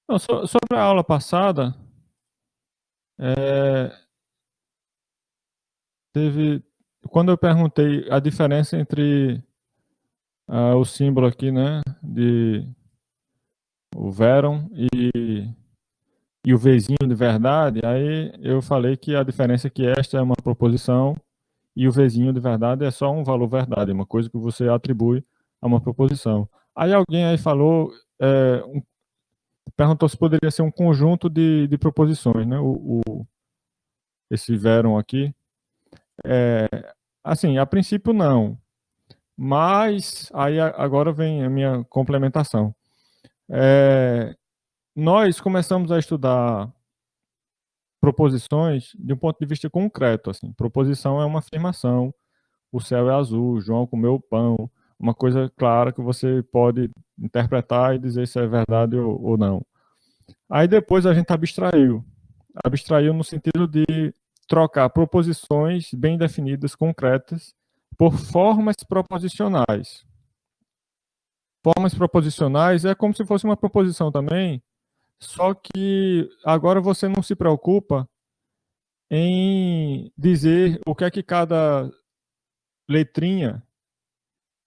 Não, sobre a aula passada, é, quando eu perguntei a diferença entre o símbolo aqui, né, de o verum e o Vzinho de verdade, aí eu falei que a diferença é que esta é uma proposição e o Vzinho de verdade é só um valor verdade, uma coisa que você atribui a uma proposição. Aí alguém aí falou, perguntou se poderia ser um conjunto de proposições, né, esse verum aqui. Assim, a princípio não, mas aí agora vem a minha complementação. Nós começamos a estudar proposições de um ponto de vista concreto, assim. Proposição é uma afirmação, o céu é azul, João comeu pão, uma coisa clara que você pode interpretar e dizer se é verdade ou não. Aí depois a gente abstraiu no sentido de trocar proposições bem definidas, concretas, por formas proposicionais. Formas proposicionais é como se fosse uma proposição também, só que agora você não se preocupa em dizer o que é que cada letrinha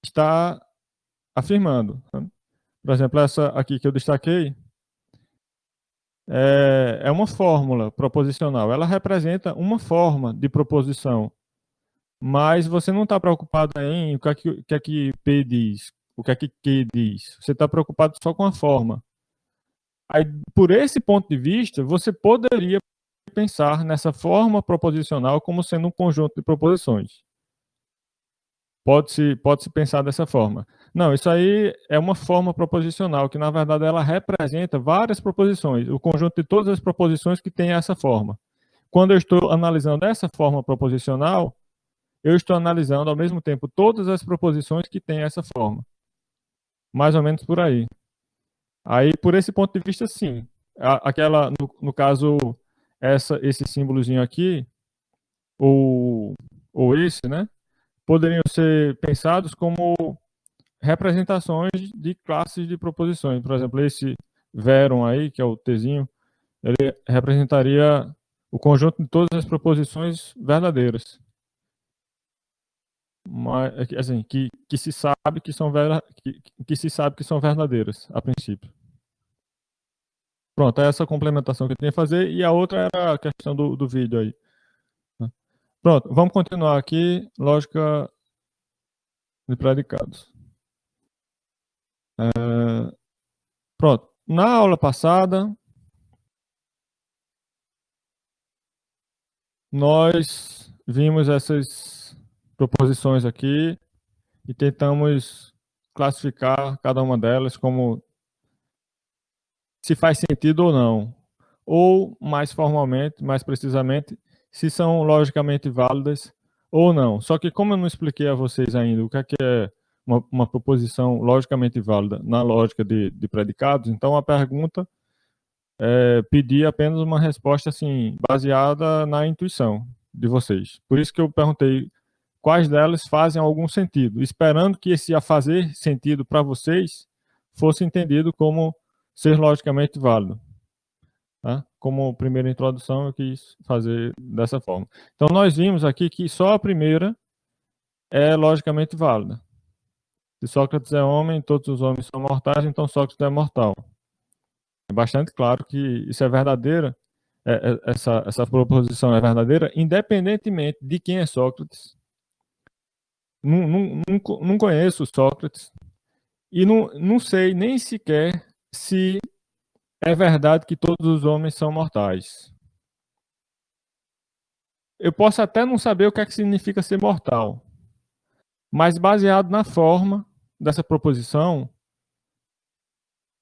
está afirmando. Por exemplo, essa aqui que eu destaquei é uma fórmula proposicional. Ela representa uma forma de proposição, mas você não está preocupado em o que é que P diz, o que é que Q diz. Você está preocupado só com a forma. Aí, por esse ponto de vista, você poderia pensar nessa forma proposicional como sendo um conjunto de proposições. Pode-se pensar dessa forma. Não, isso aí é uma forma proposicional, que na verdade ela representa várias proposições, o conjunto de todas as proposições que tem essa forma. Quando eu estou analisando essa forma proposicional, eu estou analisando ao mesmo tempo todas as proposições que têm essa forma. Mais ou menos por aí. Aí, por esse ponto de vista, sim. No caso, esse símbolozinho aqui, ou esse, né? Poderiam ser pensados como representações de classes de proposições. Por exemplo, esse verum aí, que é o Tzinho, ele representaria o conjunto de todas as proposições verdadeiras. Mas, assim, que se sabe que são verdadeiras, a princípio. Pronto, é essa complementação que eu tinha que fazer. E a outra era a questão do vídeo aí. Pronto, vamos continuar aqui. Lógica de predicados. Pronto. Na aula passada, nós vimos essas proposições aqui e tentamos classificar cada uma delas como se faz sentido ou não. Ou, mais formalmente, mais precisamente, se são logicamente válidas ou não. Só que como eu não expliquei a vocês ainda o que é uma proposição logicamente válida na lógica de predicados, então a pergunta pedia apenas uma resposta assim, baseada na intuição de vocês. Por isso que eu perguntei quais delas fazem algum sentido, esperando que esse a fazer sentido para vocês fosse entendido como ser logicamente válido. Tá? Como primeira introdução, eu quis fazer dessa forma. Então, nós vimos aqui que só a primeira é logicamente válida. Se Sócrates é homem, todos os homens são mortais, então Sócrates é mortal. É bastante claro que isso é verdadeira, essa proposição é verdadeira, independentemente de quem é Sócrates. Não conheço Sócrates e não sei nem sequer se é verdade que todos os homens são mortais. Eu posso até não saber o que é que significa ser mortal, mas baseado na forma dessa proposição,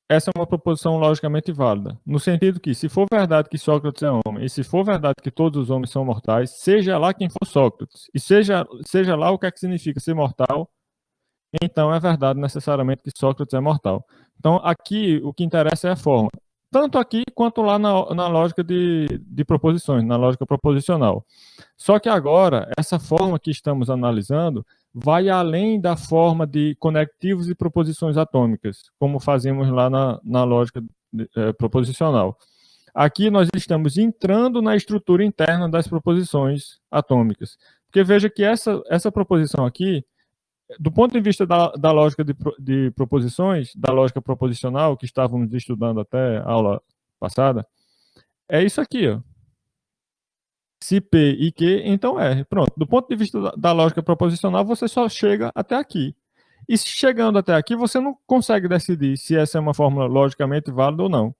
essa é uma proposição logicamente válida. No sentido que, se for verdade que Sócrates é homem, e se for verdade que todos os homens são mortais, seja lá quem for Sócrates, e seja lá o que é que significa ser mortal, então é verdade necessariamente que Sócrates é mortal. Então, aqui, o que interessa é a forma. Tanto aqui quanto lá na lógica de proposições, na lógica proposicional. Só que agora, essa forma que estamos analisando vai além da forma de conectivos e proposições atômicas, como fazemos lá na lógica proposicional. Aqui nós estamos entrando na estrutura interna das proposições atômicas. Porque veja que essa proposição aqui, do ponto de vista da lógica de proposições, da lógica proposicional, que estávamos estudando até a aula passada, é isso aqui, ó. Se P e Q, então R. Pronto. Do ponto de vista da lógica proposicional, você só chega até aqui. E chegando até aqui, você não consegue decidir se essa é uma fórmula logicamente válida ou não.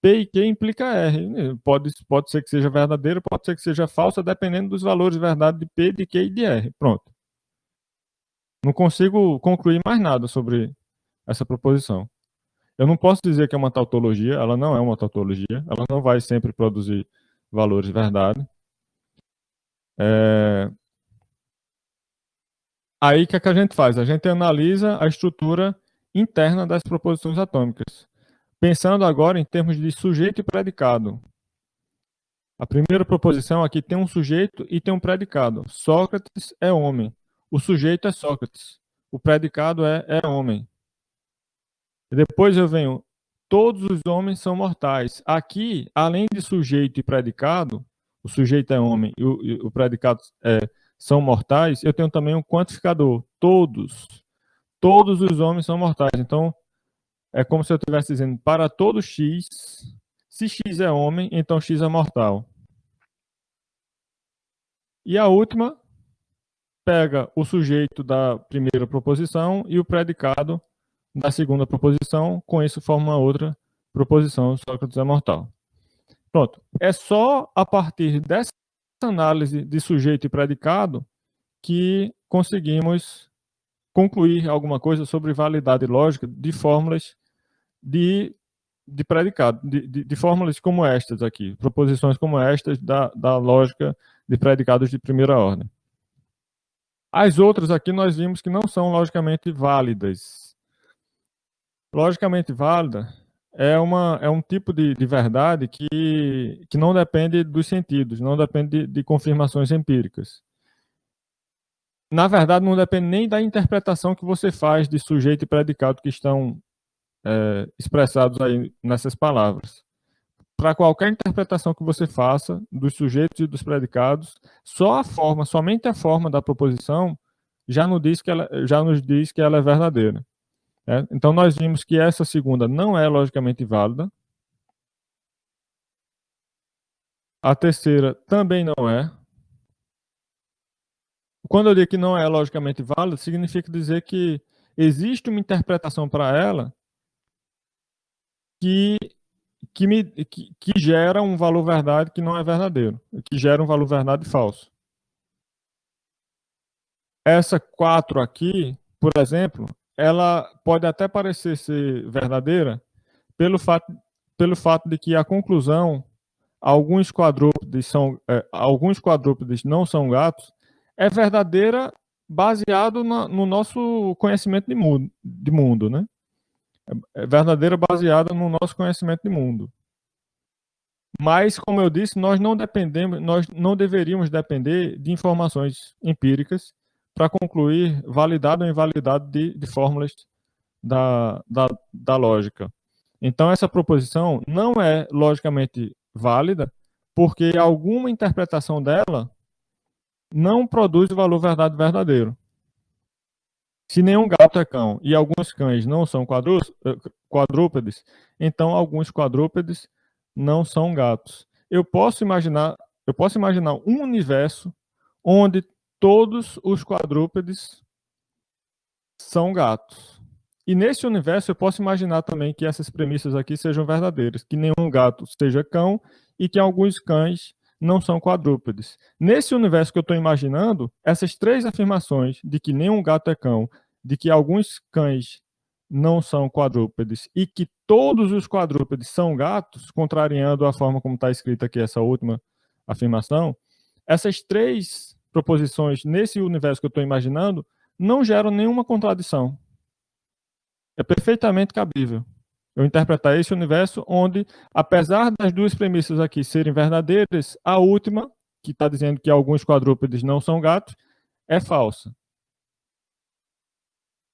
P e Q implica R. Pode ser que seja verdadeira, pode ser que seja falsa, dependendo dos valores de verdade de P, de Q e de R. Pronto. Não consigo concluir mais nada sobre essa proposição. Eu não posso dizer que é uma tautologia, ela não é uma tautologia, ela não vai sempre produzir valores de verdade. Aí o que é que a gente faz? A gente analisa a estrutura interna das proposições atômicas, pensando agora em termos de sujeito e predicado. A primeira proposição aqui tem um sujeito e tem um predicado. Sócrates é homem. O sujeito é Sócrates. O predicado é homem. E depois eu venho, todos os homens são mortais. Aqui, além de sujeito e predicado, o sujeito é homem e o predicado são mortais, eu tenho também um quantificador. Todos os homens são mortais. Então, é como se eu estivesse dizendo, para todo X, se X é homem, então X é mortal. E a última pega o sujeito da primeira proposição e o predicado da segunda proposição, com isso forma uma outra proposição, Sócrates é mortal. Pronto. É só a partir dessa análise de sujeito e predicado que conseguimos concluir alguma coisa sobre validade lógica de fórmulas de predicado, de fórmulas como estas aqui, proposições como estas da lógica de predicados de primeira ordem. As outras aqui nós vimos que não são logicamente válidas. Logicamente válida é um tipo de verdade que não depende dos sentidos, não depende de confirmações empíricas. Na verdade, não depende nem da interpretação que você faz de sujeito e predicado que estão expressados aí nessas palavras. Para qualquer interpretação que você faça dos sujeitos e dos predicados, somente a forma da proposição já nos diz que ela é verdadeira. Então, nós vimos que essa segunda não é logicamente válida. A terceira também não é. Quando eu digo que não é logicamente válida, significa dizer que existe uma interpretação para ela que gera um valor verdade que não é verdadeiro, que gera um valor verdade falso. Essa 4 aqui, por exemplo, ela pode até parecer ser verdadeira pelo fato de que a conclusão alguns quadrúpedes não são gatos é verdadeira baseado no nosso conhecimento de mundo, né? É verdadeira baseada no nosso conhecimento de mundo. Mas, como eu disse, nós não deveríamos depender de informações empíricas para concluir validade ou invalidade de fórmulas da lógica. Então, essa proposição não é logicamente válida porque alguma interpretação dela não produz o valor verdade verdadeiro. Se nenhum gato é cão e alguns cães não são quadrúpedes, então alguns quadrúpedes não são gatos. Eu posso imaginar um universo onde todos os quadrúpedes são gatos. E nesse universo eu posso imaginar também que essas premissas aqui sejam verdadeiras, que nenhum gato seja cão e que alguns cães não são quadrúpedes. Nesse universo que eu estou imaginando, essas 3 afirmações de que nenhum gato é cão, de que alguns cães não são quadrúpedes e que todos os quadrúpedes são gatos, contrariando a forma como está escrita aqui essa última afirmação, essas 3 proposições nesse universo que eu estou imaginando não geram nenhuma contradição. É perfeitamente cabível eu interpretar esse universo onde, apesar das 2 premissas aqui serem verdadeiras, a última, que está dizendo que alguns quadrúpedes não são gatos, é falsa.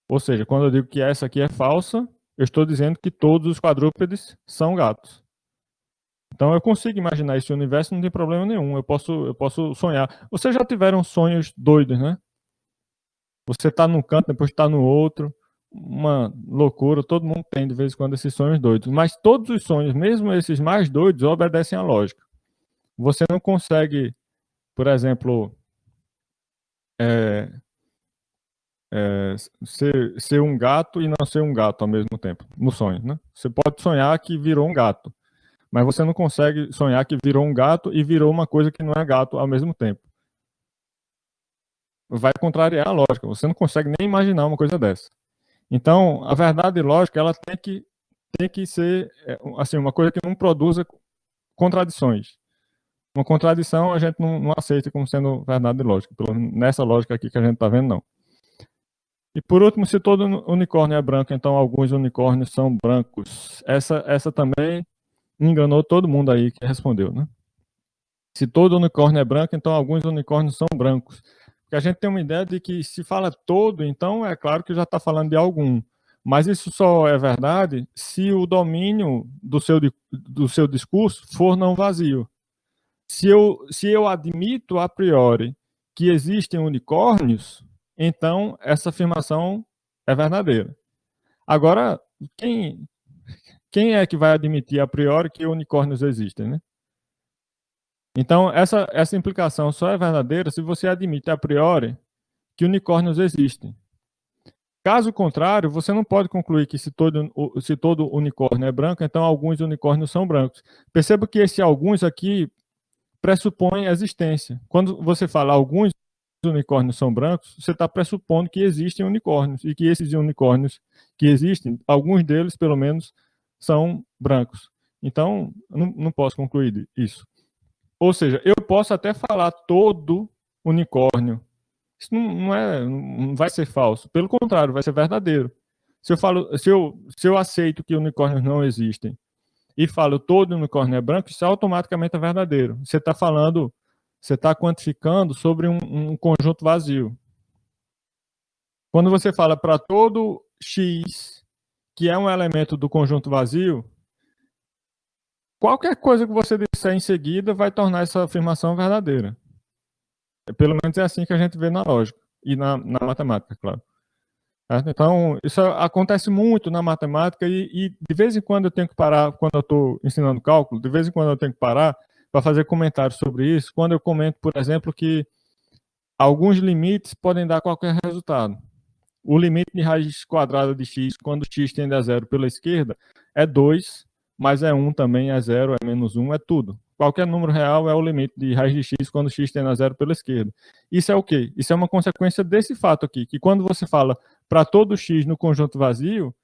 Ou seja, quando eu digo que essa aqui é falsa, Eu estou dizendo que todos os quadrúpedes são gatos. Então eu consigo imaginar esse universo, não tem problema nenhum. Eu posso sonhar. Vocês já tiveram sonhos doidos, né? Você está num canto, depois está no outro. Uma loucura, todo mundo tem de vez em quando esses sonhos doidos. Mas todos os sonhos, mesmo esses mais doidos, obedecem à lógica. Você não consegue, por exemplo, ser um gato e não ser um gato ao mesmo tempo, no sonho, né? Você pode sonhar que virou um gato, mas você não consegue sonhar que virou um gato e virou uma coisa que não é gato ao mesmo tempo. Vai contrariar a lógica, você não consegue nem imaginar uma coisa dessa. Então, a verdade lógica, ela tem que ser assim, uma coisa que não produza contradições. Uma contradição a gente não aceita como sendo verdade lógica, pelo menos nessa lógica aqui que a gente está vendo, não. E por último, se todo unicórnio é branco, então alguns unicórnios são brancos. Essa também enganou todo mundo aí que respondeu, né? Se todo unicórnio é branco, então alguns unicórnios são brancos. Porque a gente tem uma ideia de que se fala todo, então é claro que já está falando de algum. Mas isso só é verdade se o domínio do seu discurso for não vazio. Se eu admito a priori que existem unicórnios, então essa afirmação é verdadeira. Agora, quem é que vai admitir a priori que unicórnios existem, né? Então, essa implicação só é verdadeira se você admite a priori que unicórnios existem. Caso contrário, você não pode concluir que se todo unicórnio é branco, então alguns unicórnios são brancos. Perceba que esse alguns aqui pressupõe existência. Quando você fala alguns unicórnios são brancos, você está pressupondo que existem unicórnios e que esses unicórnios que existem, alguns deles, pelo menos, são brancos. Então, não posso concluir isso. Ou seja, eu posso até falar todo unicórnio. Isso não vai ser falso. Pelo contrário, vai ser verdadeiro. Se eu aceito que unicórnios não existem e falo todo unicórnio é branco, isso automaticamente é verdadeiro. Você está quantificando sobre um conjunto vazio. Quando você fala para todo X, que é um elemento do conjunto vazio, qualquer coisa que você disser em seguida vai tornar essa afirmação verdadeira. Pelo menos é assim que a gente vê na lógica e na matemática, claro. Então, isso acontece muito na matemática e de vez em quando eu tenho que parar, quando eu estou ensinando cálculo, de vez em quando eu tenho que parar para fazer comentários sobre isso, quando eu comento, por exemplo, que alguns limites podem dar qualquer resultado. O limite de raiz quadrada de x, quando x tende a zero pela esquerda, é 2, mas é 1 também, é 0, é menos 1, é tudo. Qualquer número real é o limite de raiz de x quando x tende a zero pela esquerda. Isso é o quê? Isso é uma consequência desse fato aqui, que quando você fala para todo x no conjunto vazio,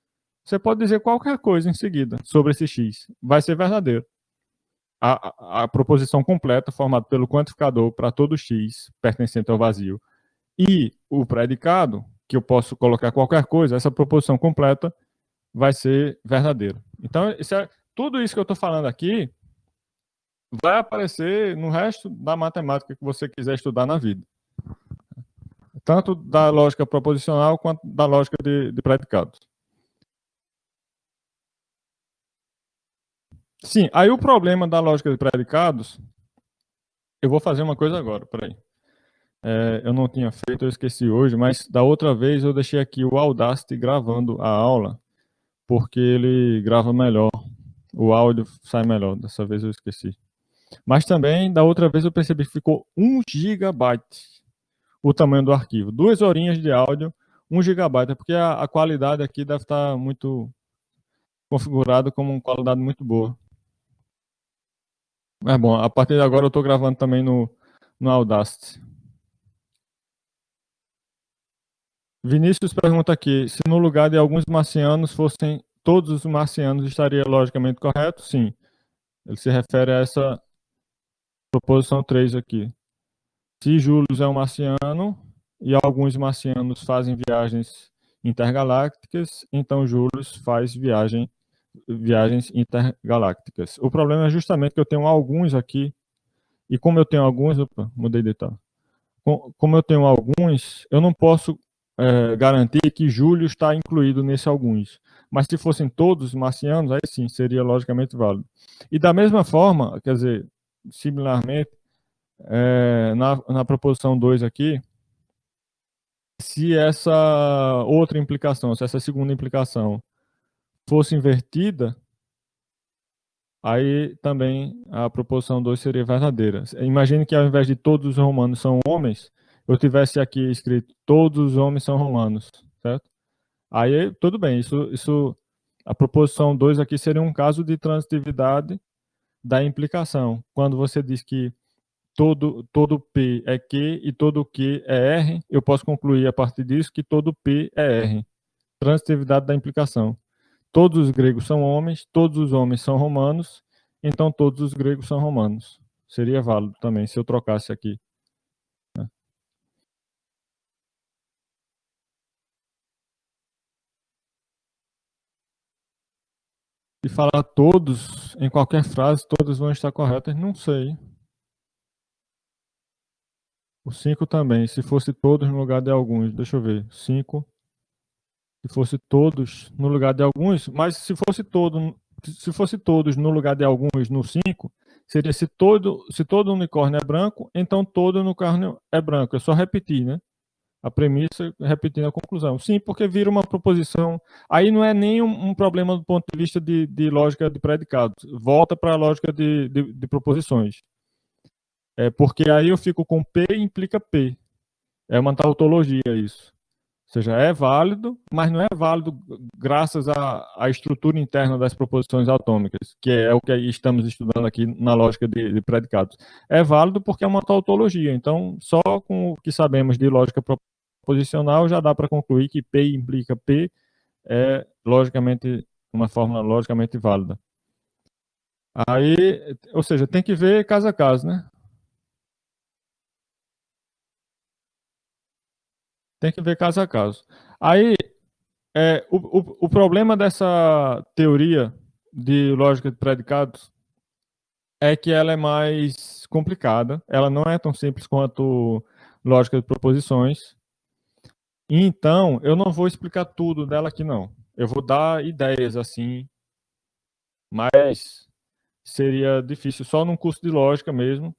você pode dizer qualquer coisa em seguida sobre esse x. Vai ser verdadeiro. A proposição completa, formada pelo quantificador para todo x pertencente ao vazio, e o predicado, que eu posso colocar qualquer coisa, essa proposição completa vai ser verdadeira. Então, tudo isso que eu estou falando aqui vai aparecer no resto da matemática que você quiser estudar na vida. Tanto da lógica proposicional quanto da lógica de predicados. Sim, aí o problema da lógica de predicados, eu vou fazer uma coisa agora, peraí. Eu não tinha feito, eu esqueci hoje, mas da outra vez eu deixei aqui o Audacity gravando a aula, porque ele grava melhor, o áudio sai melhor, dessa vez eu esqueci. Mas também, da outra vez eu percebi que ficou 1 gigabyte o tamanho do arquivo. 2 horinhas de áudio, 1 gigabyte, é porque a qualidade aqui deve estar muito configurada como uma qualidade muito boa. Mas bom, a partir de agora eu estou gravando também no Audacity. Vinícius pergunta aqui, se no lugar de alguns marcianos fossem todos os marcianos, estaria logicamente correto? Sim. Ele se refere a essa proposição 3 aqui. Se Júlio é um marciano e alguns marcianos fazem viagens intergalácticas, então Júlio faz viagens intergalácticas. O problema é justamente que eu tenho alguns aqui, e como eu tenho alguns, opa, mudei de detalhe. Como eu tenho alguns, eu não posso garantir que Júlio está incluído nesse alguns. Mas se fossem todos marcianos, aí sim, seria logicamente válido. E da mesma forma, quer dizer, similarmente, na proposição 2 aqui, se essa outra implicação, se essa segunda implicação fosse invertida, aí também a proposição 2 seria verdadeira. Imagine que ao invés de todos os romanos são homens, eu tivesse aqui escrito todos os homens são romanos, certo? Aí tudo bem, a proposição 2 aqui seria um caso de transitividade da implicação. Quando você diz que todo P é Q e todo Q é R, eu posso concluir a partir disso que todo P é R. Transitividade da implicação. Todos os gregos são homens, todos os homens são romanos, então todos os gregos são romanos. Seria válido também se eu trocasse aqui. E falar todos, em qualquer frase, todos vão estar corretas, não sei. O 5 também, se fosse todos no lugar de alguns, deixa eu ver, 5, se fosse todos no lugar de alguns, mas se fosse todos no lugar de alguns no 5, seria se todo unicórnio é branco, então todo unicórnio é branco. É só repetir, né? A premissa repetindo a conclusão. Sim, porque vira uma proposição. Aí não é nem um problema do ponto de vista de lógica de predicados. Volta para a lógica de proposições. Porque aí eu fico com P implica P. É uma tautologia isso. Ou seja, é válido, mas não é válido graças à estrutura interna das proposições atômicas, que é o que estamos estudando aqui na lógica de predicados. É válido porque é uma tautologia. Então, só com o que sabemos de lógica proposicional já dá para concluir que P implica P é logicamente uma fórmula logicamente válida. Aí, ou seja, tem que ver caso a caso, né? Tem que ver caso a caso. Aí, o problema dessa teoria de lógica de predicados é que ela é mais complicada. Ela não é tão simples quanto lógica de proposições. Então, eu não vou explicar tudo dela aqui, não. Eu vou dar ideias assim, mas seria difícil só num curso de lógica mesmo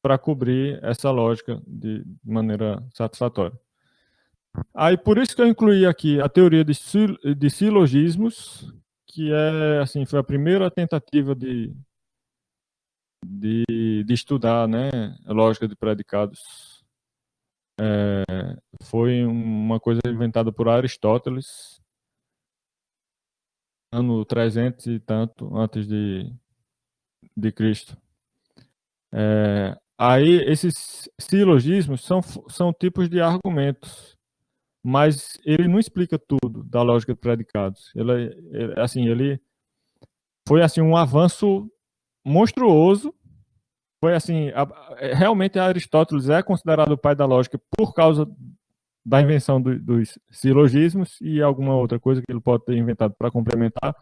para cobrir essa lógica de maneira satisfatória. Aí por isso que eu incluí aqui a teoria de silogismos, que assim, foi a primeira tentativa de estudar, né, a lógica de predicados. Foi uma coisa inventada por Aristóteles, ano 300 e tanto antes de Cristo. Aí esses silogismos são tipos de argumentos, mas ele não explica tudo da lógica de predicados. Ele foi assim um avanço monstruoso. Foi assim, realmente Aristóteles é considerado o pai da lógica por causa da invenção dos silogismos e alguma outra coisa que ele pode ter inventado para complementar.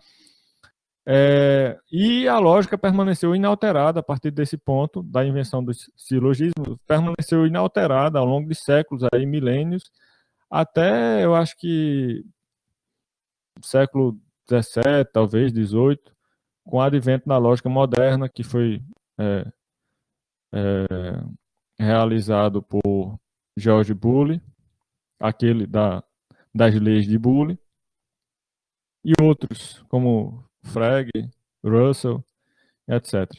E a lógica permaneceu inalterada a partir desse ponto da invenção dos silogismos, permaneceu inalterada ao longo de séculos, aí, milênios, até eu acho que século XVII, talvez XVIII, com o advento da lógica moderna, que foi realizado por George Boole, aquele das leis de Boole, e outros, como Frege, Russell, etc.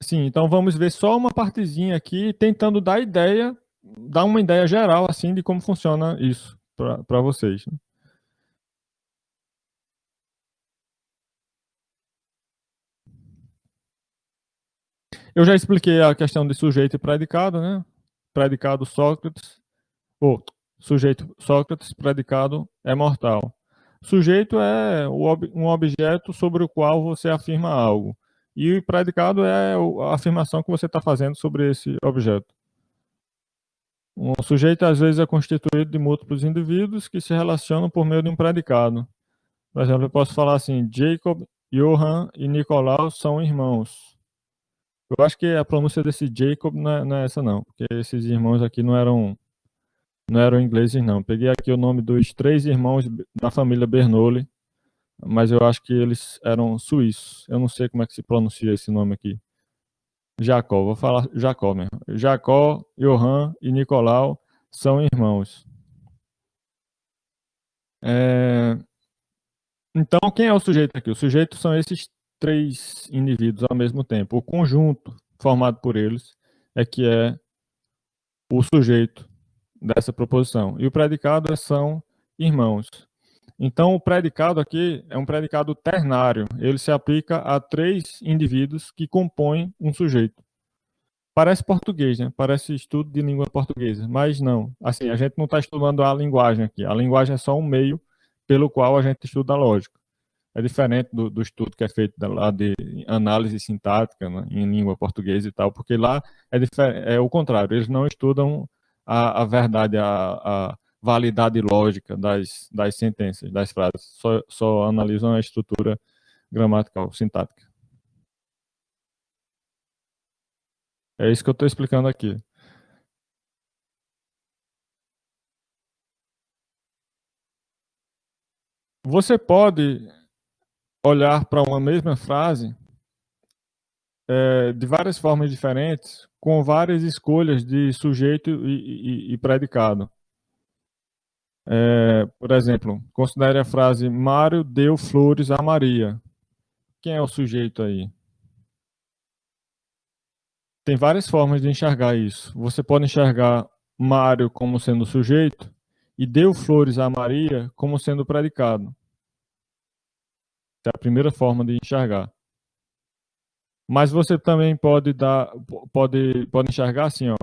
Sim, então vamos ver só uma partezinha aqui, tentando dar uma ideia geral assim de como funciona isso para vocês. Né? Eu já expliquei a questão de sujeito e predicado, né? Predicado Sócrates, ou sujeito Sócrates, predicado é mortal. Sujeito é um objeto sobre o qual você afirma algo. E o predicado é a afirmação que você está fazendo sobre esse objeto. Um sujeito, às vezes, é constituído de múltiplos indivíduos que se relacionam por meio de um predicado. Por exemplo, eu posso falar assim: Jacob, Johann e Nicolau são irmãos. Eu acho que a pronúncia desse Jacob não é essa não, porque esses irmãos aqui não eram ingleses não. Peguei aqui o nome dos 3 irmãos da família Bernoulli, mas eu acho que eles eram suíços. Eu não sei como é que se pronuncia esse nome aqui. Jacó, vou falar Jacó mesmo. Jacó, Johann e Nicolau são irmãos. Então, quem é o sujeito aqui? O sujeito são esses 3 indivíduos ao mesmo tempo. O conjunto formado por eles é que é o sujeito dessa proposição. E o predicado são irmãos. Então, o predicado aqui é um predicado ternário. Ele se aplica a 3 indivíduos que compõem um sujeito. Parece português, né? Parece estudo de língua portuguesa, mas não. Assim, a gente não está estudando a linguagem aqui. A linguagem é só um meio pelo qual a gente estuda a lógica. É diferente do estudo que é feito lá de análise sintática, né, em língua portuguesa e tal, porque lá é o contrário. Eles não estudam a verdade, a validade lógica das sentenças, das frases. Só analisam a estrutura gramatical, sintática. É isso que eu estou explicando aqui. Você pode olhar para uma mesma frase de várias formas diferentes, com várias escolhas de sujeito e predicado. Por exemplo, considere a frase Mário deu flores a Maria. Quem é o sujeito aí? Tem várias formas de enxergar isso. Você pode enxergar Mário como sendo o sujeito e deu flores a Maria como sendo o predicado. Essa é a primeira forma de enxergar. Mas você também pode enxergar assim, ó,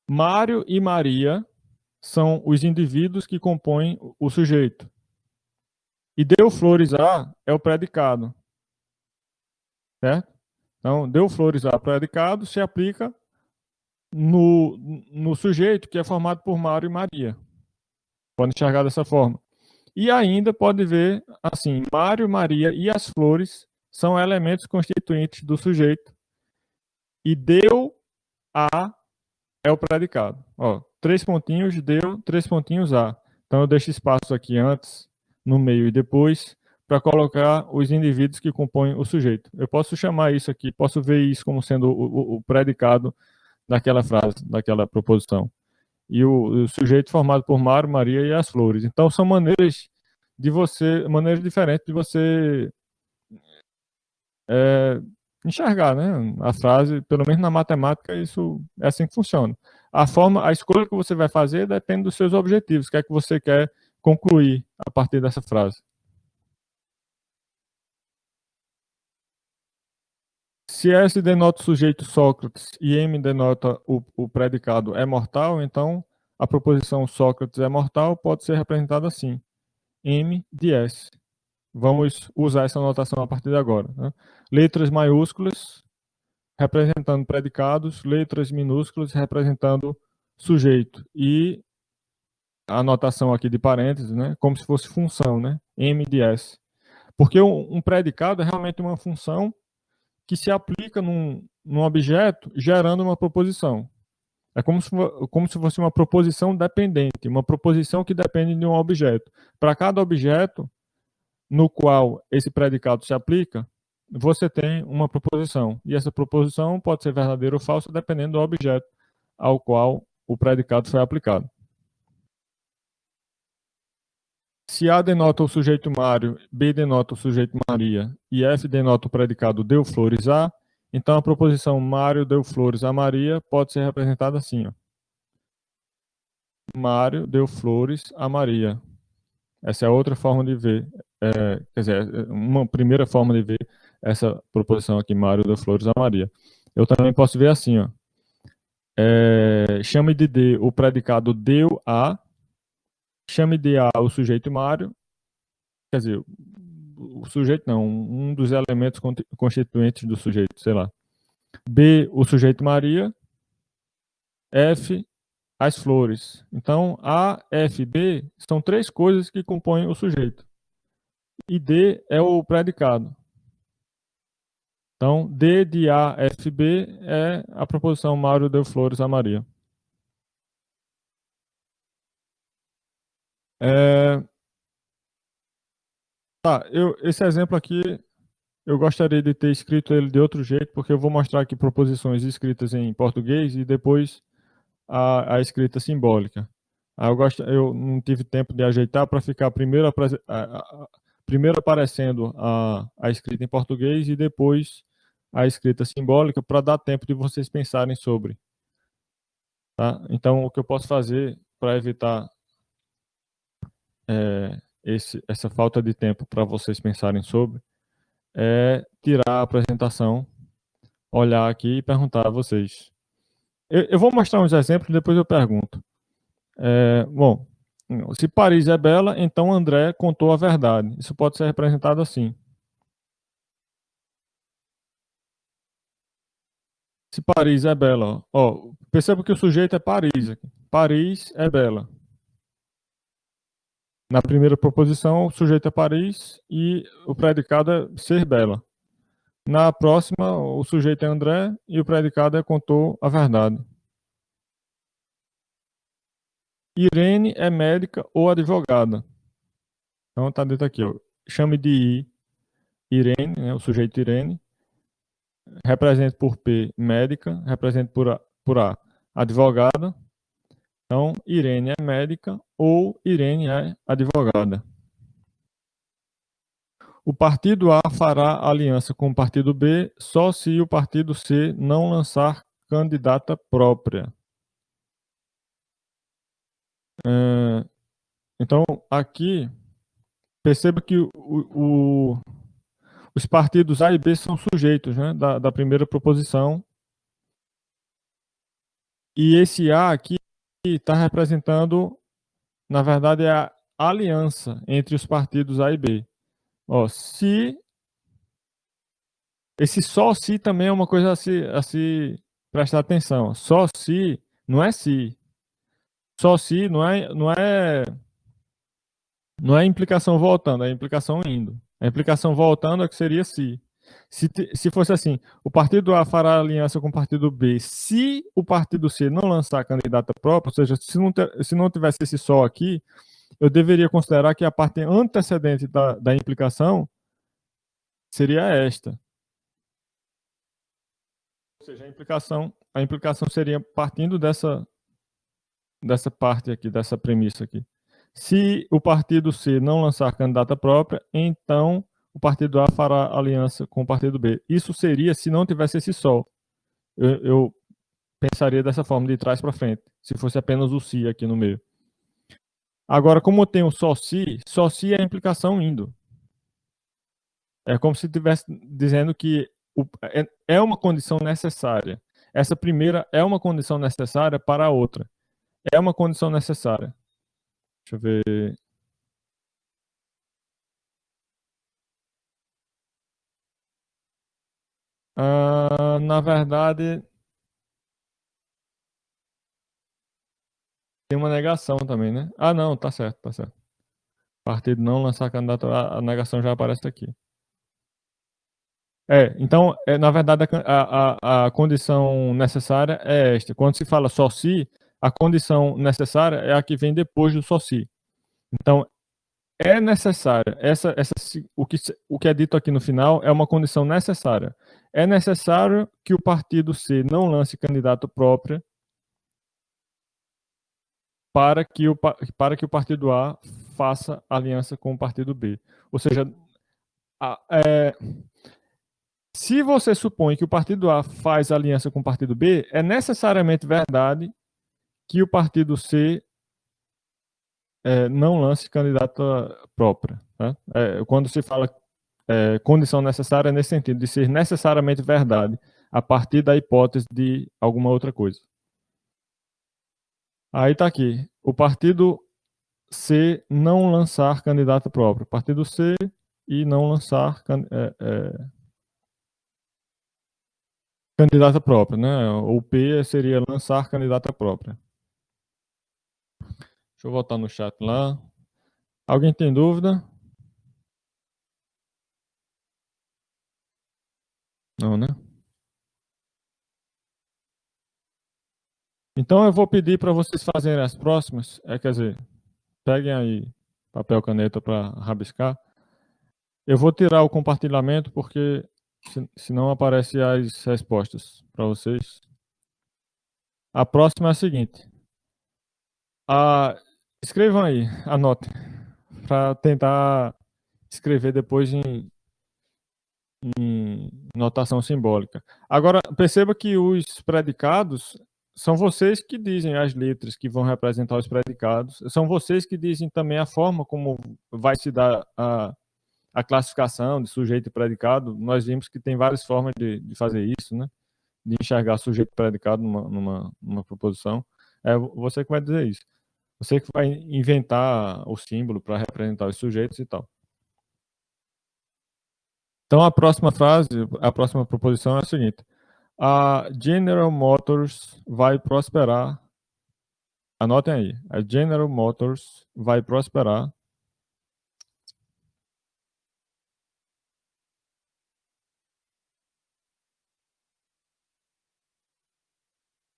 Mário e Maria são os indivíduos que compõem o sujeito. E deu flores a é o predicado. Certo? Então, deu flores a predicado se aplica no sujeito que é formado por Mário e Maria. Pode enxergar dessa forma. E ainda pode ver assim, Mário, Maria e as flores são elementos constituintes do sujeito. E deu a é o predicado. Ó, 3 pontinhos deu, 3 pontinhos a. Então eu deixo espaço aqui antes, no meio e depois, para colocar os indivíduos que compõem o sujeito. Eu posso chamar isso aqui, posso ver isso como sendo o predicado daquela frase, daquela proposição. E o sujeito formado por Mário, Maria e as flores. Então são maneiras diferentes de você enxergar, né? A frase, pelo menos na matemática, isso é assim que funciona. A escolha que você vai fazer depende dos seus objetivos, o que é que você quer concluir a partir dessa frase. Se S denota o sujeito Sócrates e M denota o predicado é mortal, então a proposição Sócrates é mortal pode ser representada assim, M de S. Vamos usar essa notação a partir de agora. Né? Letras maiúsculas representando predicados, letras minúsculas representando sujeito. E a notação aqui de parênteses, né, como se fosse função, né, M de S. Porque um predicado é realmente uma função que se aplica num objeto gerando uma proposição. É como se fosse uma proposição dependente, uma proposição que depende de um objeto. Para cada objeto no qual esse predicado se aplica, você tem uma proposição. E essa proposição pode ser verdadeira ou falsa, dependendo do objeto ao qual o predicado foi aplicado. Se A denota o sujeito Mário, B denota o sujeito Maria e F denota o predicado deu flores a, então a proposição Mário deu flores a Maria pode ser representada assim. Ó. Mário deu flores a Maria. Essa é outra forma de ver. Quer dizer, uma primeira forma de ver essa proposição aqui, Mário deu flores a Maria. Eu também posso ver assim, ó. Chame de D o predicado deu a, chame de A o sujeito Mário, quer dizer, o sujeito não, um dos elementos constituintes do sujeito, sei lá. B o sujeito Maria, F as flores. Então, A, F, B são 3 coisas que compõem o sujeito. E D é o predicado. Então, D de A, F, B é a proposição Mário deu flores a Maria. Tá, esse exemplo aqui, eu gostaria de ter escrito ele de outro jeito, porque eu vou mostrar aqui proposições escritas em português e depois a escrita simbólica. Eu não tive tempo de ajeitar para ficar primeiro aparecendo a escrita em português e depois a escrita simbólica, para dar tempo de vocês pensarem sobre. Tá? Então, o que eu posso fazer para evitar essa falta de tempo para vocês pensarem sobre é tirar a apresentação, olhar aqui e perguntar a vocês. Eu vou mostrar uns exemplos e depois eu pergunto. Bom, se Paris é bela, então André contou a verdade. Isso pode ser representado assim. Se Paris é bela, ó, perceba que o sujeito é Paris aqui. Paris é bela. Na primeira proposição, o sujeito é Paris e o predicado é ser bela. Na próxima, o sujeito é André e o predicado é contou a verdade. Irene é médica ou advogada. Então tá dito aqui, ó. Chame de I, Irene, né, o sujeito Irene. Represente por P, médica. Represente por A, advogada. Então, Irene é médica ou Irene é advogada. O partido A fará aliança com o partido B só se o partido C não lançar candidata própria. Então, aqui, perceba que os partidos A e B são sujeitos, né, da primeira proposição. E esse A aqui está representando, na verdade, é a aliança entre os partidos A e B. Ó, se esse só se também é uma coisa a se prestar atenção. Só se não é se. Só se não é implicação voltando, é implicação indo. A implicação voltando é que seria se. Se fosse assim, o partido A fará aliança com o partido B se o partido C não lançar candidata própria, ou seja, se não tivesse esse só aqui, eu deveria considerar que a parte antecedente da implicação seria esta. Ou seja, a implicação seria partindo dessa parte aqui, dessa premissa aqui. Se o partido C não lançar candidata própria, então o partido A fará aliança com o partido B. Isso seria se não tivesse esse sol. Eu pensaria dessa forma, de trás para frente, se fosse apenas o se aqui no meio. Agora, como eu tenho só se é a implicação indo. É como se estivesse dizendo que é uma condição necessária. Essa primeira é uma condição necessária para a outra. É uma condição necessária. Deixa eu ver. Na verdade, tem uma negação também, né? Ah, não, tá certo, tá certo. Partido não lançar candidato, a negação já aparece aqui. Então, na verdade, a condição necessária é esta. Quando se fala só se, a condição necessária é a que vem depois do só se. Então, é necessária. O que é dito aqui no final é uma condição necessária. É necessário que o partido C não lance candidato próprio para que o partido A faça aliança com o partido B. Ou seja, se você supõe que o partido A faz aliança com o partido B, é necessariamente verdade que o partido C não lance candidata própria. Tá? Quando se fala condição necessária, é nesse sentido, de ser necessariamente verdade, a partir da hipótese de alguma outra coisa. Aí está aqui, o partido C não lançar candidato próprio. Partido C e não lançar candidata própria, né? O P seria lançar candidata própria. Deixa eu voltar no chat lá. Alguém tem dúvida? Não, né? Então eu vou pedir para vocês fazerem as próximas. Quer dizer, peguem aí papel, caneta para rabiscar. Eu vou tirar o compartilhamento porque senão aparecem as respostas para vocês. A próxima é a seguinte. Ah, escrevam aí, anotem, para tentar escrever depois em notação simbólica. Agora, perceba que os predicados são vocês que dizem as letras que vão representar os predicados, são vocês que dizem também a forma como vai se dar a classificação de sujeito e predicado. Nós vimos que tem várias formas de fazer isso, né? De enxergar sujeito e predicado numa proposição. É você que vai dizer isso. Você que vai inventar o símbolo para representar os sujeitos e tal. Então, a próxima frase, a próxima proposição é a seguinte: a General Motors vai prosperar. Anotem aí. A General Motors vai prosperar.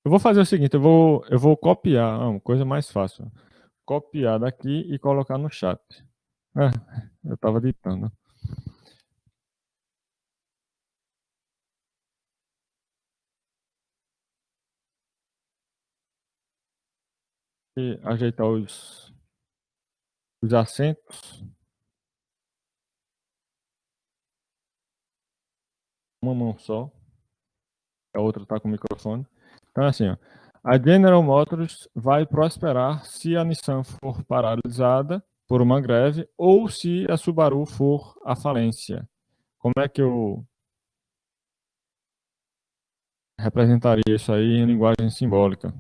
Eu vou fazer o seguinte: eu vou copiar, uma coisa mais fácil. Copiar daqui e colocar no chat. É, eu estava ditando. E ajeitar os acentos. Uma mão só. A outra está com o microfone. Então, assim, ó, a General Motors vai prosperar se a Nissan for paralisada por uma greve ou se a Subaru for à falência. Como é que eu representaria isso aí em linguagem simbólica?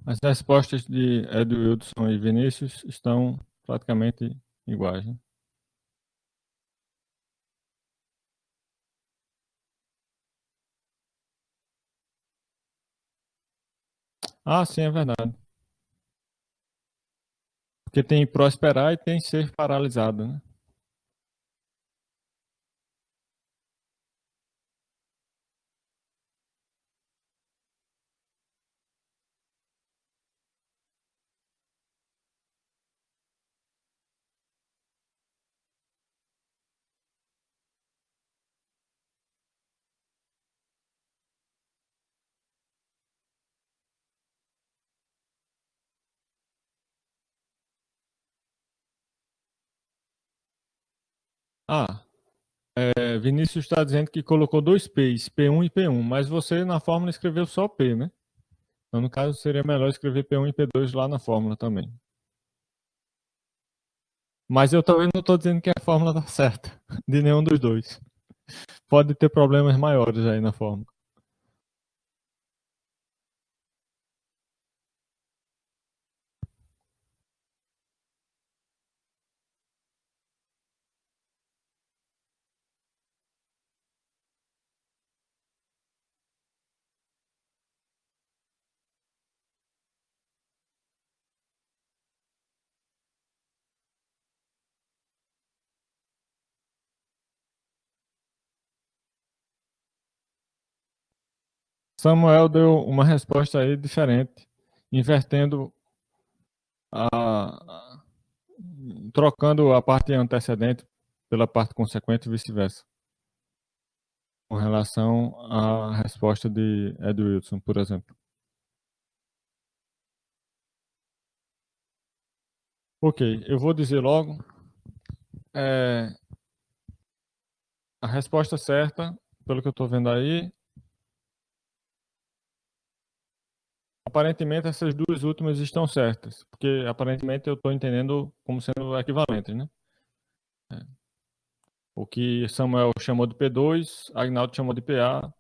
As respostas de Ed Wilson e Vinícius estão praticamente iguais, né? Ah, sim, é verdade. Porque tem prosperar e tem ser paralisado, né? Ah, Vinícius está dizendo que colocou dois P's, P1 e P1, mas você na fórmula escreveu só P, né? Então, no caso, seria melhor escrever P1 e P2 lá na fórmula também. Mas eu também não estou dizendo que a fórmula está certa, de nenhum dos dois. Pode ter problemas maiores aí na fórmula. Samuel deu uma resposta aí diferente, invertendo trocando a parte antecedente pela parte consequente e vice-versa, com relação à resposta de Ed Wilson, por exemplo. Ok, eu vou dizer logo. A resposta certa, pelo que eu estou vendo aí, aparentemente essas duas últimas estão certas, porque aparentemente eu estou entendendo como sendo equivalentes, né? O que Samuel chamou de P2, Agnaldo chamou de PA.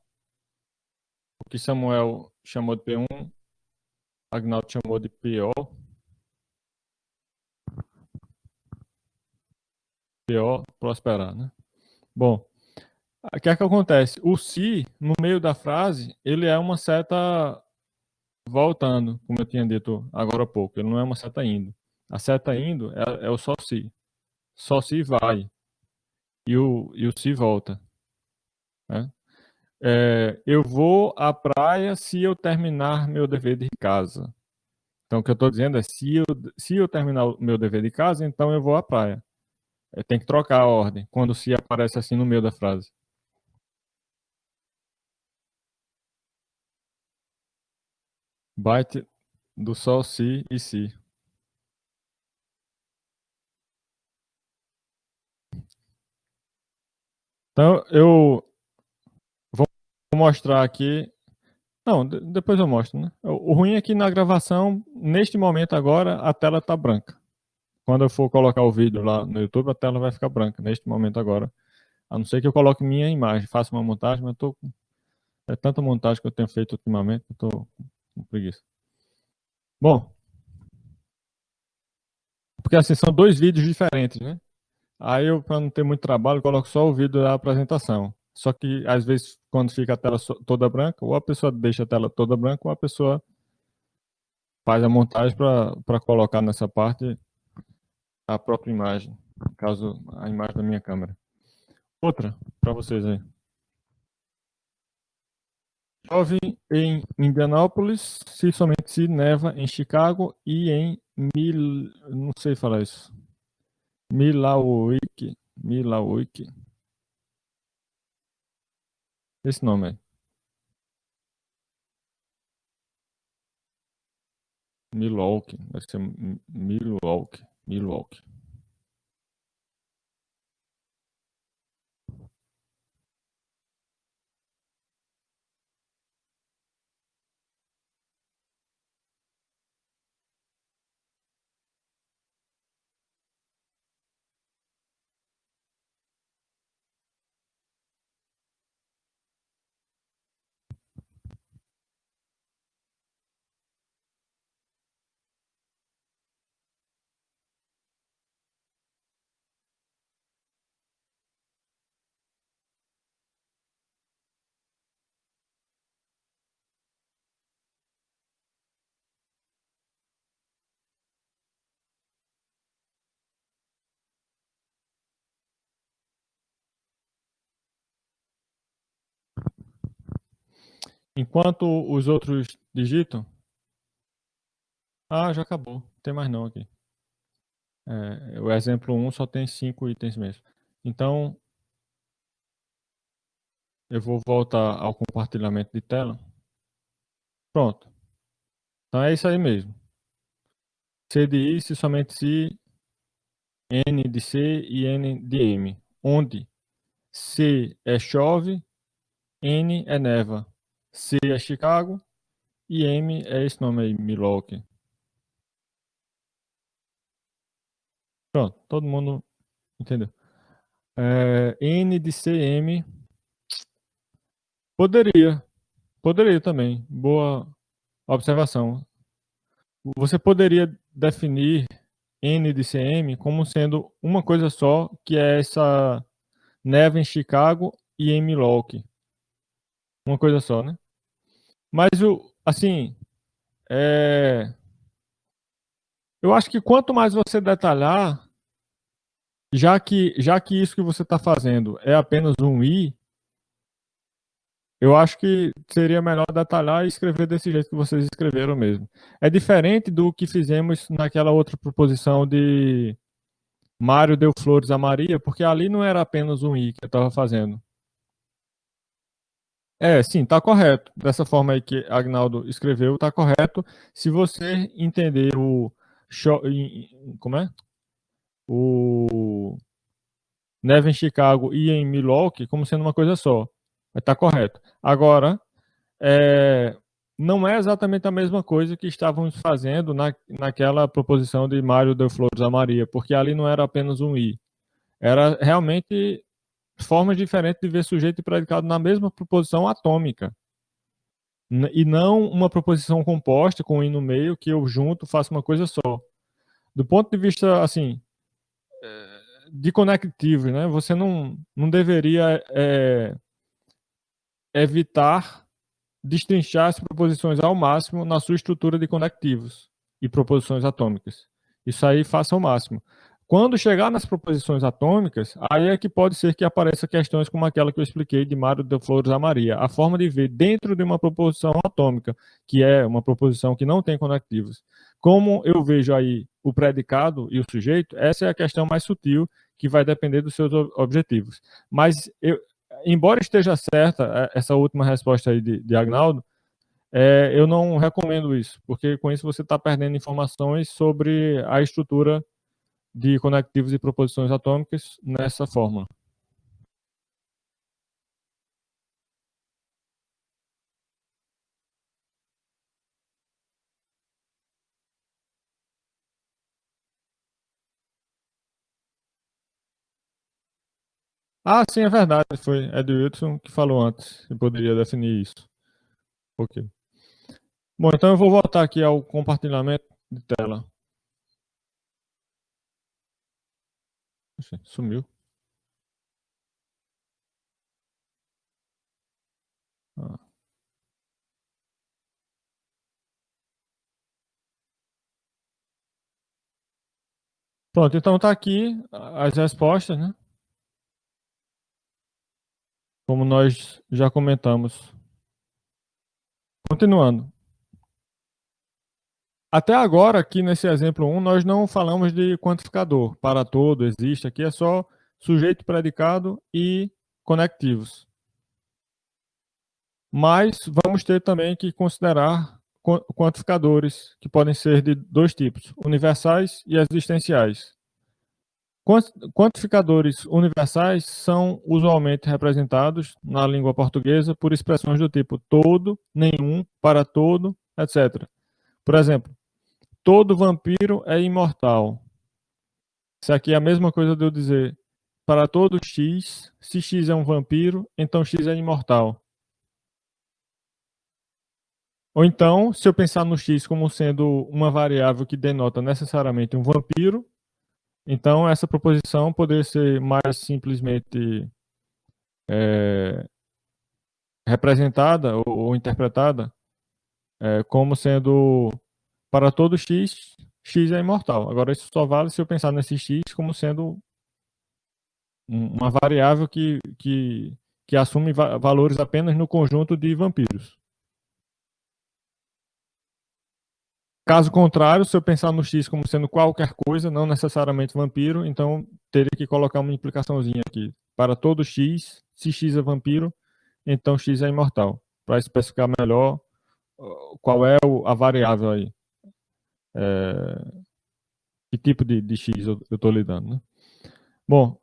O que Samuel chamou de P1, Agnaldo chamou de PO. PO, prosperar, né? Bom, o que é que acontece? O se, no meio da frase, ele é uma seta voltando, como eu tinha dito agora há pouco. Ele não é uma seta indo. A seta indo é o só se. Só se vai. E o se volta. Né? Eu vou à praia se eu terminar meu dever de casa. Então, o que eu estou dizendo é, se eu terminar o meu dever de casa, então eu vou à praia. Tem que trocar a ordem, quando se aparece assim no meio da frase. Byte do só se e se. Então, eu vou mostrar aqui. Não, depois eu mostro, né? O ruim é que na gravação, neste momento agora, a tela está branca. Quando eu for colocar o vídeo lá no YouTube, a tela vai ficar branca, neste momento agora. A não ser que eu coloque minha imagem, faça uma montagem, mas é tanta montagem que eu tenho feito ultimamente, eu tô com preguiça. Bom, porque assim, são dois vídeos diferentes, né? Aí eu, para não ter muito trabalho, coloco só o vídeo da apresentação. Só que, às vezes, quando fica a tela toda branca, ou a pessoa deixa a tela toda branca, ou a pessoa faz a montagem para colocar nessa parte a própria imagem, no caso, a imagem da minha câmera. Outra, para vocês aí. Chove em Indianápolis, se somente se neva em Chicago e em não sei falar isso. Milwaukee. Esse nome aí. Milwaukee, deve ser Milwaukee. Enquanto os outros digitam, já acabou. Não tem mais não aqui. O exemplo 1 só tem 5 itens mesmo. Então, eu vou voltar ao compartilhamento de tela. Pronto. Então é isso aí mesmo. C de I, se somente se, N de C e N de M. Onde C é chove, N é neva. C é Chicago e M é esse nome aí, Milwaukee. Pronto, todo mundo entendeu. N de CM poderia também. Boa observação. Você poderia definir N de CM como sendo uma coisa só, que é essa neve em Chicago e em Milwaukee. Uma coisa só, né? Mas assim, eu acho que quanto mais você detalhar, já que isso que você está fazendo é apenas um I, Eu acho que seria melhor detalhar e escrever desse jeito que vocês escreveram mesmo. É diferente do que fizemos naquela outra proposição de Mário deu flores a Maria, porque ali não era apenas um i que eu estava fazendo. É, sim, está correto. Dessa forma aí que Agnaldo escreveu, está correto. Se você entender o como é? O neve em Chicago e em Milwaukee como sendo uma coisa só, está correto. Agora, é, não é exatamente a mesma coisa que estávamos fazendo naquela proposição de Mário deu flores a Maria, porque ali não era apenas um i. Era realmente formas diferentes de ver sujeito e predicado na mesma proposição atômica. E não uma proposição composta com um i no meio que eu junto faço uma coisa só. Do ponto de vista, assim, de conectivos, né? Você não deveria evitar destrinchar as proposições ao máximo na sua estrutura de conectivos e proposições atômicas. Isso aí faça ao máximo. Quando chegar nas proposições atômicas, aí é que pode ser que apareça questões como aquela que eu expliquei de Mário de Flores a Maria. A forma de ver dentro de uma proposição atômica, que é uma proposição que não tem conectivos. Como eu vejo aí o predicado e o sujeito, essa é a questão mais sutil que vai depender dos seus objetivos. Mas embora esteja certa essa última resposta aí de Agnaldo, eu não recomendo isso, porque com isso você está perdendo informações sobre a estrutura de conectivos e proposições atômicas nessa fórmula. Ah, sim, é verdade. Foi Edwilson que falou antes. Eu poderia definir isso. Ok. Bom, então eu vou voltar aqui ao compartilhamento de tela. Sumiu. Ah. Pronto, então tá aqui as respostas, né? Como nós já comentamos. Continuando. Até agora, aqui nesse exemplo 1, nós não falamos de quantificador. Para todo, existe. Aqui é só sujeito, predicado e conectivos. Mas vamos ter também que considerar quantificadores, que podem ser de dois tipos, universais e existenciais. Quantificadores universais são usualmente representados na língua portuguesa por expressões do tipo todo, nenhum, para todo, etc. Por exemplo, todo vampiro é imortal. Isso aqui é a mesma coisa de eu dizer para todo X, se X é um vampiro, então X é imortal. Ou então, se eu pensar no X como sendo uma variável que denota necessariamente um vampiro, então essa proposição poderia ser mais simplesmente é, representada ou interpretada como sendo para todo X, X é imortal. Agora, isso só vale se eu pensar nesse X como sendo uma variável que assume valores apenas no conjunto de vampiros. Caso contrário, se eu pensar no X como sendo qualquer coisa, não necessariamente vampiro, então teria que colocar uma implicaçãozinha aqui. Para todo X, se X é vampiro, então X é imortal. Para especificar melhor qual é a variável aí. Que tipo de X eu estou lidando. Né? Bom,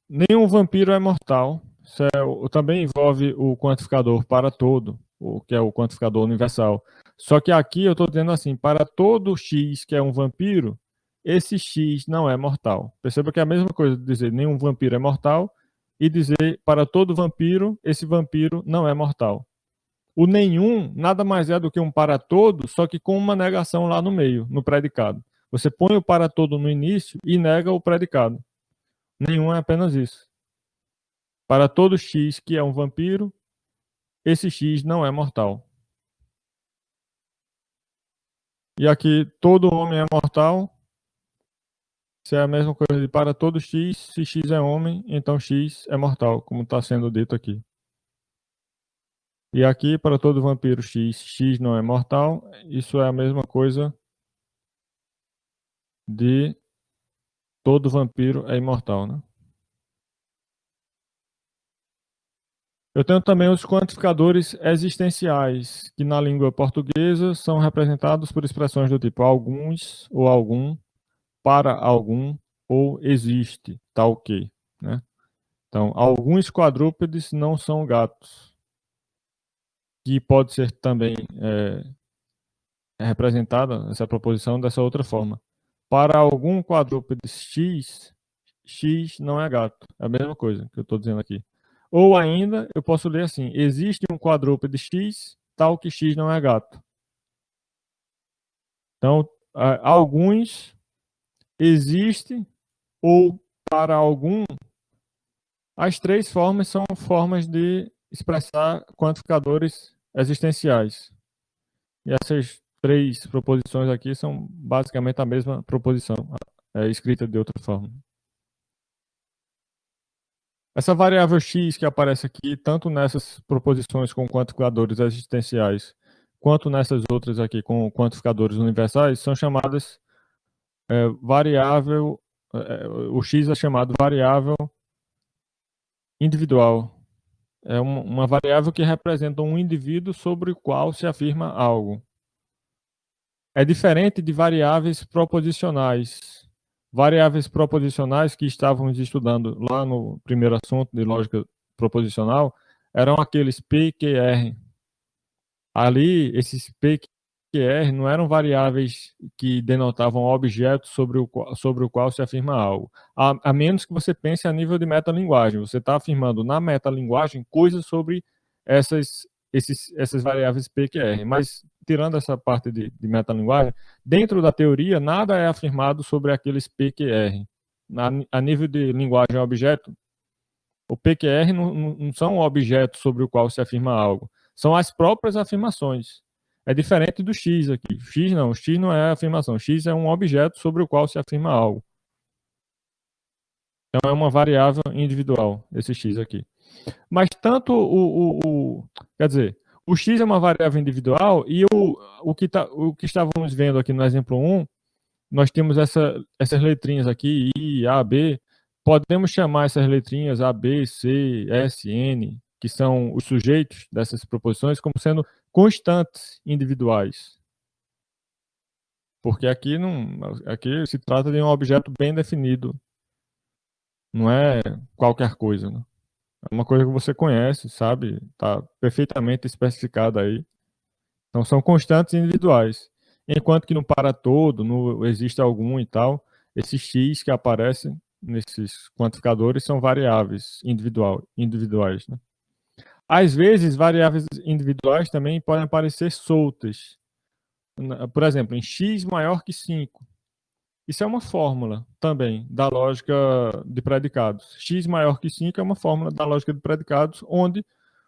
nenhum vampiro é mortal. Isso também envolve o quantificador para todo, o que é o quantificador universal. Só que aqui eu estou dizendo assim, para todo X que é um vampiro, esse X não é mortal. Perceba que é a mesma coisa de dizer nenhum vampiro é mortal e dizer para todo vampiro, esse vampiro não é mortal. O nenhum nada mais é do que um para todo, só que com uma negação lá no meio, no predicado. Você põe o para todo no início e nega o predicado. Nenhum é apenas isso. Para todo X que é um vampiro, esse X não é mortal. E aqui, todo homem é mortal. Se é a mesma coisa de para todo X, se X é homem, então X é mortal, como está sendo dito aqui. E aqui, para todo vampiro X não é mortal, isso é a mesma coisa de todo vampiro é imortal, né? Eu tenho também os quantificadores existenciais, que na língua portuguesa são representados por expressões do tipo alguns ou algum, para algum ou existe, tal que, né? Então, alguns quadrúpedes não são gatos, que pode ser também representada essa proposição dessa outra forma. Para algum quadrúpede X, X não é gato. É a mesma coisa que eu estou dizendo aqui. Ou ainda, eu posso ler assim: existe um quadrúpede X, tal que X não é gato. Então, alguns existe ou para algum, as três formas são formas de expressar quantificadores existenciais. E essas três proposições aqui são basicamente a mesma proposição, escrita de outra forma. Essa variável x que aparece aqui, tanto nessas proposições com quantificadores existenciais, quanto nessas outras aqui com quantificadores universais, são chamadas variável, o x é chamado variável individual. É uma variável que representa um indivíduo sobre o qual se afirma algo. É diferente de variáveis proposicionais. Variáveis proposicionais que estávamos estudando lá no primeiro assunto de lógica proposicional eram aqueles P, Q, R. Ali, esses P, Q, R não eram variáveis que denotavam objetos sobre o qual se afirma algo. A menos que você pense a nível de metalinguagem. Você está afirmando na metalinguagem coisas sobre essas variáveis P, Q, R. Mas, tirando essa parte de metalinguagem, dentro da teoria, nada é afirmado sobre aqueles P, Q, R. A nível de linguagem objeto, o PQR não são objetos sobre o qual se afirma algo. São as próprias afirmações. É diferente do X aqui. O X não é afirmação. X é um objeto sobre o qual se afirma algo. Então é uma variável individual, esse X aqui. Mas tanto quer dizer, o X é uma variável individual e o que estávamos vendo aqui no exemplo 1, nós temos essas letrinhas aqui, I, A, B. Podemos chamar essas letrinhas A, B, C, S, N, que são os sujeitos dessas proposições, como sendo constantes individuais. Porque aqui se trata de um objeto bem definido. Não é qualquer coisa, né? É uma coisa que você conhece, sabe? Está perfeitamente especificada aí. Então são constantes individuais. Enquanto que no para todo, no existe algum e tal, esses x que aparecem nesses quantificadores são variáveis individuais, né? Às vezes, variáveis individuais também podem aparecer soltas. Por exemplo, em x maior que 5. Isso é uma fórmula também da lógica de predicados. X maior que 5 é uma fórmula da lógica de predicados, onde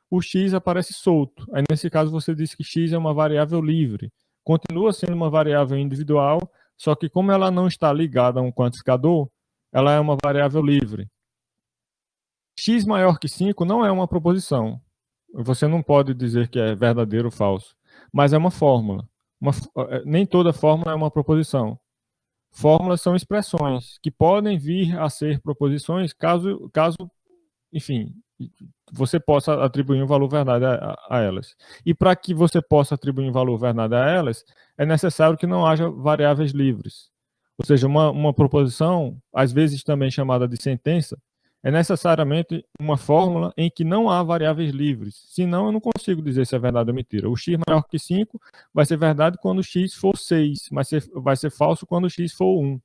o x aparece solto. Aí, nesse caso, você diz que x é uma variável livre. Continua sendo uma variável individual, só que como ela não está ligada a um quantificador, ela é uma variável livre. X maior que 5 não é uma proposição. Você não pode dizer que é verdadeiro ou falso, mas é uma fórmula. Nem toda fórmula é uma proposição. Fórmulas são expressões que podem vir a ser proposições caso enfim, você possa atribuir um valor verdade a elas. E para que você possa atribuir um valor verdade a elas, é necessário que não haja variáveis livres. Ou seja, uma proposição, às vezes também chamada de sentença, é necessariamente uma fórmula em que não há variáveis livres. Senão, eu não consigo dizer se é verdade ou mentira. O x maior que 5 vai ser verdade quando o x for 6, mas vai ser falso quando o x for 1.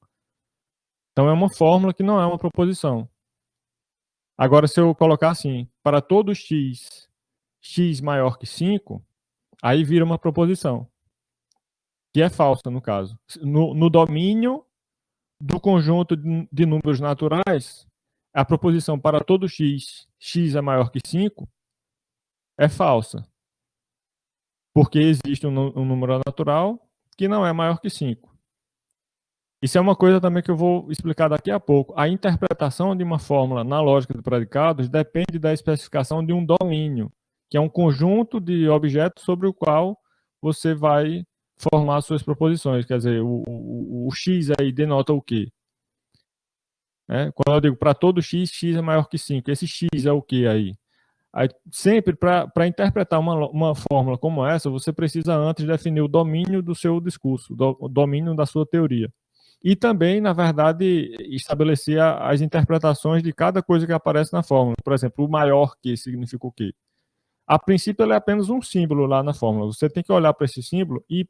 Então, é uma fórmula que não é uma proposição. Agora, se eu colocar assim, para todo x, x maior que 5, aí vira uma proposição, que é falsa, no caso. No domínio do conjunto de números naturais, a proposição para todo x, x é maior que 5, é falsa. Porque existe um número natural que não é maior que 5. Isso é uma coisa também que eu vou explicar daqui a pouco. A interpretação de uma fórmula na lógica de predicados depende da especificação de um domínio. que é um conjunto de objetos sobre o qual você vai formar suas proposições. Quer dizer, o X aí denota o quê? Quando eu digo para todo X, X é maior que 5. Esse X é o quê aí? Aí sempre, para interpretar uma fórmula como essa, você precisa antes definir o domínio do seu discurso, o domínio da sua teoria. E também, na verdade, estabelecer as interpretações de cada coisa que aparece na fórmula. Por exemplo, o maior que significa o quê? A princípio, ele é apenas um símbolo lá na fórmula. Você tem que olhar para esse símbolo e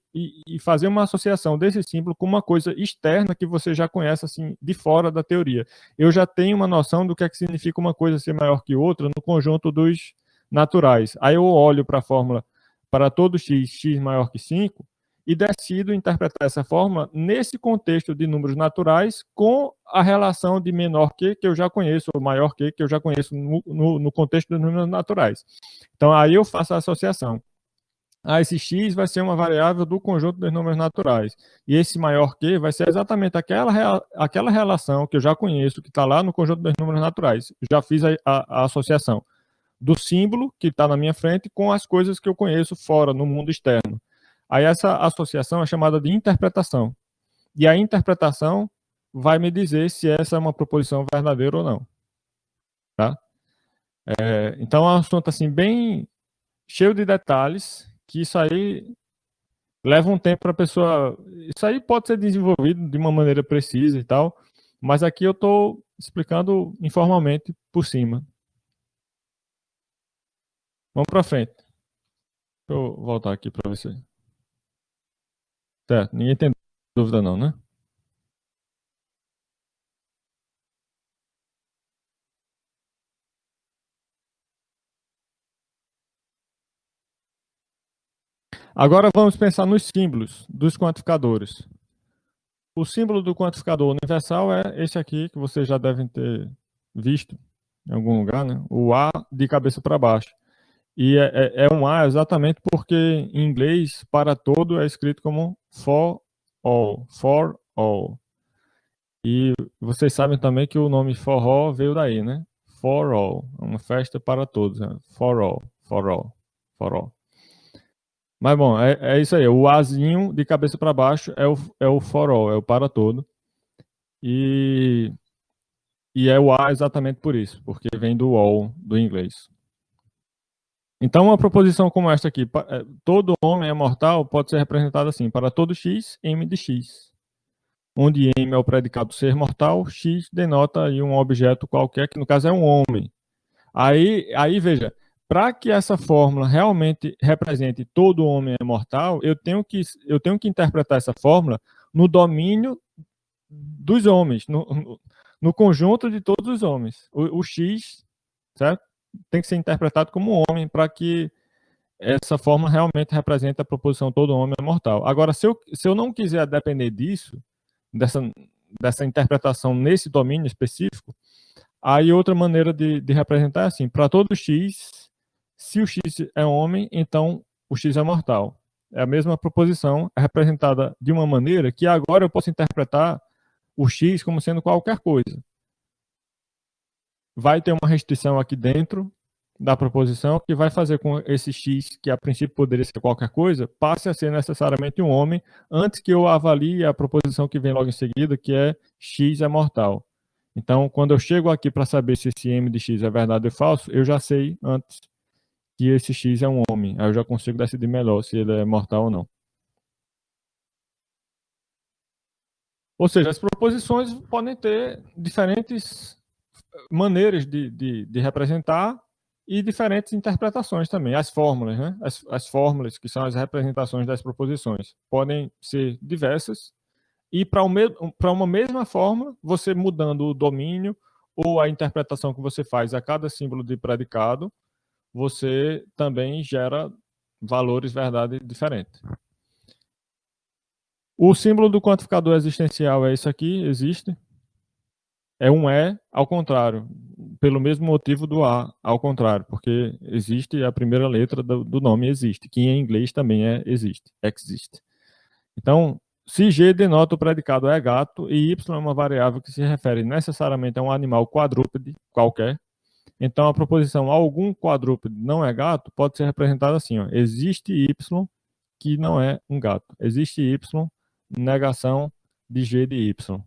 fazer uma associação desse símbolo com uma coisa externa que você já conhece, assim, de fora da teoria. Eu já tenho uma noção do que é que significa uma coisa ser maior que outra no conjunto dos naturais. Aí eu olho para a fórmula para todo x, x maior que 5, e decido interpretar essa fórmula nesse contexto de números naturais com a relação de menor que eu já conheço, ou maior que eu já conheço no contexto dos números naturais. Então, aí eu faço a associação. Esse x vai ser uma variável do conjunto dos números naturais. E esse maior que vai ser exatamente aquela relação que eu já conheço, que está lá no conjunto dos números naturais. Já fiz a associação do símbolo que está na minha frente com as coisas que eu conheço fora, no mundo externo. Aí essa associação é chamada de interpretação. E a interpretação vai me dizer se essa é uma proposição verdadeira ou não. Tá? Então é um assunto assim, bem cheio de detalhes, que isso aí leva um tempo para a pessoa... Isso aí pode ser desenvolvido de uma maneira precisa e tal, mas aqui eu estou explicando informalmente por cima. Vamos para frente. Deixa eu voltar aqui para você. Certo, ninguém tem dúvida não, né? Agora vamos pensar nos símbolos dos quantificadores. O símbolo do quantificador universal é esse aqui, que vocês já devem ter visto em algum lugar, né? O A de cabeça para baixo. E é um A exatamente porque em inglês, para todo é escrito como for all. E vocês sabem também que o nome forró veio daí, né? For all, uma festa para todos, né? For all. Mas bom, é isso aí. O Azinho de cabeça para baixo é o for all, é o para todo. E é o A exatamente por isso, porque vem do all do inglês. Então, uma proposição como esta aqui, todo homem é mortal, pode ser representada assim: para todo x, m de x. Onde m é o predicado ser mortal, x denota aí um objeto qualquer, que no caso é um homem. Aí veja, para que essa fórmula realmente represente todo homem é mortal, eu tenho que interpretar essa fórmula no domínio dos homens, no conjunto de todos os homens. O x, certo? Tem que ser interpretado como homem para que essa fórmula realmente represente a proposição todo homem é mortal. Agora, se eu não quiser depender disso, dessa interpretação nesse domínio específico, aí outra maneira de representar é assim: para todo x, se o x é homem, então o x é mortal. É a mesma proposição, é representada de uma maneira que agora eu posso interpretar o x como sendo qualquer coisa. Vai ter uma restrição aqui dentro da proposição que vai fazer com esse x, que a princípio poderia ser qualquer coisa, passe a ser necessariamente um homem, antes que eu avalie a proposição que vem logo em seguida, que é x é mortal. Então, quando eu chego aqui para saber se esse m de x é verdade ou falso, eu já sei antes que esse x é um homem. Aí eu já consigo decidir melhor se ele é mortal ou não. Ou seja, as proposições podem ter diferentes maneiras de representar e diferentes interpretações também. As fórmulas, né? As fórmulas, que são as representações das proposições, podem ser diversas. E para uma mesma fórmula, você mudando o domínio ou a interpretação que você faz a cada símbolo de predicado, você também gera valores verdade diferentes. O símbolo do quantificador existencial é isso aqui, existe. É um E ao contrário, pelo mesmo motivo do A ao contrário, porque existe a primeira letra do nome existe, que em inglês também existe. Então, se G denota o predicado é gato e Y é uma variável que se refere necessariamente a um animal quadrúpede qualquer, Então, a proposição algum quadrúpede não é gato pode ser representada assim, ó, existe y que não é um gato. Existe y, negação de g de y,